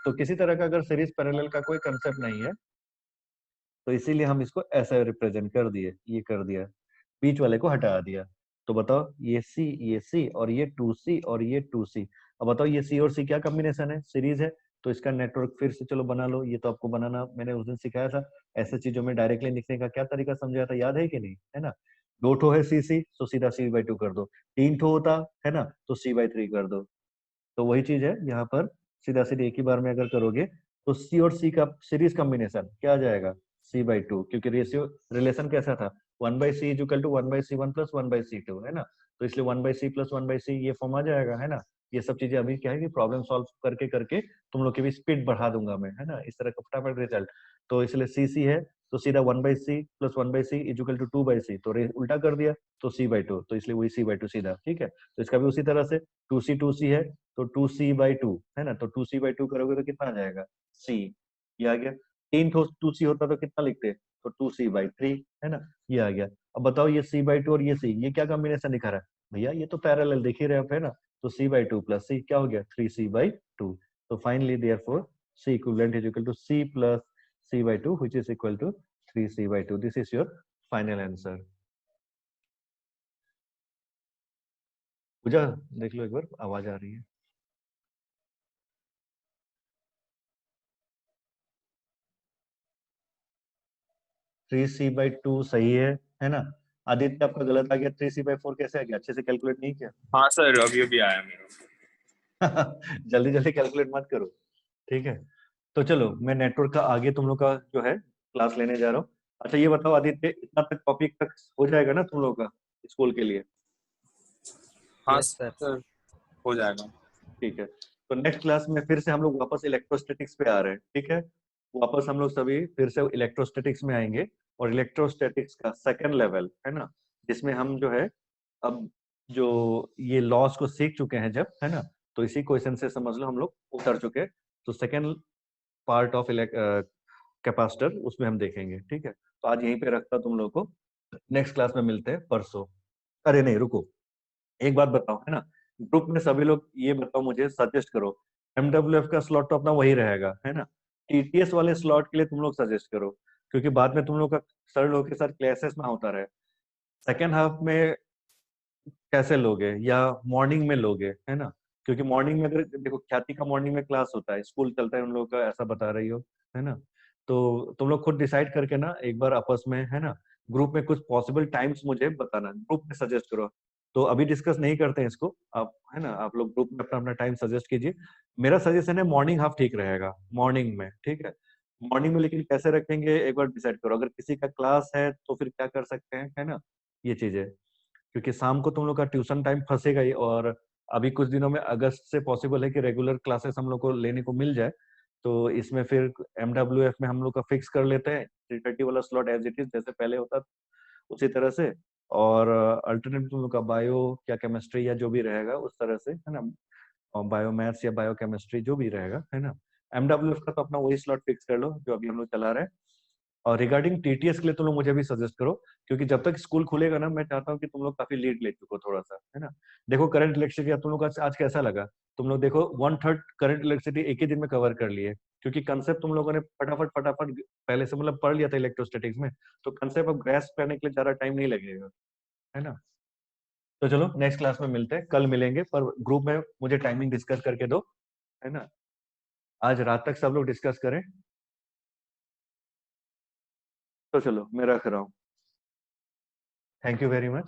तो किसी तरह का अगर सीरीज पैरेलल का कोई कंसेप्ट नहीं है तो इसीलिए हम इसको ऐसा रिप्रेजेंट कर दिए, ये कर दिया, बीच वाले को हटा दिया। तो बताओ, ये सी और ये 2C और ये 2C। अब बताओ, ये सी और सी क्या कॉम्बिनेशन है? सीरीज है। तो इसका नेटवर्क फिर से चलो बना लो, ये तो आपको बनाना मैंने उस दिन सिखाया था। ऐसे चीजों में डायरेक्टली लिखने का क्या तरीका समझाया था, याद है कि नहीं? है ना। 2 ठो है सी तो सीधा C/2 कर दो। 3 ठो होता है ना तो C/3 कर दो। तो वही चीज है यहाँ पर, सीधा सीधा एक ही बार में अगर करोगे तो C और C का सीरीज कॉम्बिनेशन क्या आ जाएगा? C/2, क्योंकि रेशियो रिलेशन कैसा था 1/c is equal to 1/c1 plus 1/c2, है ना। तो इसलिए 1/c प्लस 1/c ये फॉर्म आ जाएगा, है ना। ये सब चीजें अभी क्या है कि प्रॉब्लम सॉल्व करके करके तुम लोग की भी स्पीड बढ़ा दूंगा मैं, है ना, इस तरह का फटाफट रिजल्ट। तो इसलिए CC है तो सीधा 1/c plus 1/c is equal to 2/c, तो उल्टा कर दिया तो C/2, तो इसलिए वही C/2 सीधा, ठीक है। तो इसका भी उसी तरह से 2C है तो 2C/2, है ना। तो 2C/2 करोगे तो कितना आ जाएगा C, ये आ गया। 3 2C होता तो कितना लिखते, तो 2C/3, है ना, ये आ गया। अब बताओ ये C/2 और ये C, ये क्या कॉम्बिनेशन दिखा रहा है भैया, ये तो पैरेलल देख ही रहे आप, है ना। तो C/2 प्लस C क्या हो गया 3C/2। तो finally therefore C equivalent is equal to C plus C/2 which is equal to 3C/2। This is your final answer. Pooja देख लो एक बार, आवाज आ रही है। थ्री सी बाई टू सही है ना। आदित्य आपका गलत आ गया, 3C/4 कैसे आ गया, अच्छे से कैलकुलेट नहीं किया। हाँ सर, अभी अभी आया मेरा। जल्दी जल्दी कैलकुलेट मत करो, ठीक है। तो चलो मैं नेटवर्क का आगे तुम लोग का जो है क्लास लेने जा रहा हूँ। अच्छा ये बताओ आदित्य, इतना तक टॉपिक तक हो जाएगा ना तुम लोग का स्कूल के लिए? हाँ यस सर। सर, हो जाएगा। ठीक है। तो नेक्स्ट क्लास में फिर से हम लोग वापस इलेक्ट्रोस्टैटिक्स पे आ रहे हैं, ठीक है। वापस हम लोग सभी फिर से इलेक्ट्रोस्टैटिक्स में आएंगे, और इलेक्ट्रोस्टैटिक्स का सेकंड लेवल, है ना, जिसमें हम जो है अब जो ये लॉस को सीख चुके हैं जब, है ना, तो इसी क्वेश्चन से समझ लो हम लोग उतर चुके हैं। तो सेकंड पार्ट ऑफ कैपेसिटर उसमें हम देखेंगे, ठीक है। तो आज यहीं पे रखता तुम लोग को, नेक्स्ट क्लास में मिलते हैं परसों। अरे नहीं रुको, एक बात बताओ, है ना, ग्रुप में सभी लोग ये बताओ, मुझे सजेस्ट करो, MWF का स्लॉट तो अपना वही रहेगा, है ना। TTS वाले स्लॉट के लिए तुम लोग सजेस्ट करो, क्योंकि बाद में तुम लोग का सर लोग के साथ क्लासेस ना होता रहे। सेकेंड हाफ में कैसे लोगे, या मॉर्निंग में लोगे, है ना, क्योंकि मॉर्निंग में अगर देखो ख्याति का मॉर्निंग में क्लास होता है, स्कूल चलता है उन लोगों का, ऐसा बता रही हो, है ना। तो तुम लोग खुद डिसाइड करके ना एक बार आपस में, है ना, ग्रुप में कुछ पॉसिबल टाइम्स मुझे बताना, ग्रुप में सजेस्ट करो। तो अभी डिस्कस नहीं करते हैं इसको आप, है ना, आप लोग ग्रुप में अपना अपना टाइम सजेस्ट कीजिए। मेरा सजेशन है मॉर्निंग हाफ ठीक रहेगा, मॉर्निंग में, ठीक है। मॉर्निंग में लेकिन कैसे रखेंगे एक बार डिसाइड करो, अगर किसी का क्लास है तो फिर क्या कर सकते हैं, है ना, ये चीजें, क्योंकि शाम को तुम लोग का ट्यूशन टाइम फंसेगा ही, और अभी कुछ दिनों में अगस्त से पॉसिबल है कि रेगुलर क्लासेस हम लोग को लेने को मिल जाए। तो इसमें फिर MWF में हम लोग का फिक्स कर लेते हैं 3:30 वाला स्लॉट एज इट इज, जैसे पहले होता उसी तरह से। और अल्टरनेट तुम लोग का बायो या केमिस्ट्री या जो भी रहेगा उस तरह से, है ना, और बायो मैथ्स या बायो केमिस्ट्री जो भी रहेगा, है ना। MWF का तो अपना वही स्लॉट फिक्स कर लो जो अभी हम लोग चला रहे हैं। और रिगार्डिंग TTS के लिए तुम लोग मुझे भी सजेस्ट करो, क्योंकि जब तक स्कूल खुलेगा ना, मैं चाहता हूँ कि तुम लोग काफी लीड ले चुको थोड़ा सा, है ना। देखो करंट इलेक्ट्रिसिटी तुम लोग का आज कैसा लगा, तुम लोग देखो 1/3 करंट इलेक्ट्रिसिटी एक ही दिन में कवर कर लिए, क्योंकि कंसेप्ट तुम लोगों ने फटाफट फटाफट पहले से मतलब पढ़ लिया था इलेक्ट्रोस्टैटिक्स में। तो कंसेप्ट अब ग्रैस्प करने के लिए ज्यादा टाइम नहीं लगेगा, है ना। तो चलो नेक्स्ट क्लास में मिलते हैं, कल मिलेंगे, पर ग्रुप में मुझे टाइमिंग डिस्कस करके दो, है ना। आज रात तक सब लोग डिस्कस करें। तो चलो मैं रख रहा हूँ, थैंक यू वेरी मच।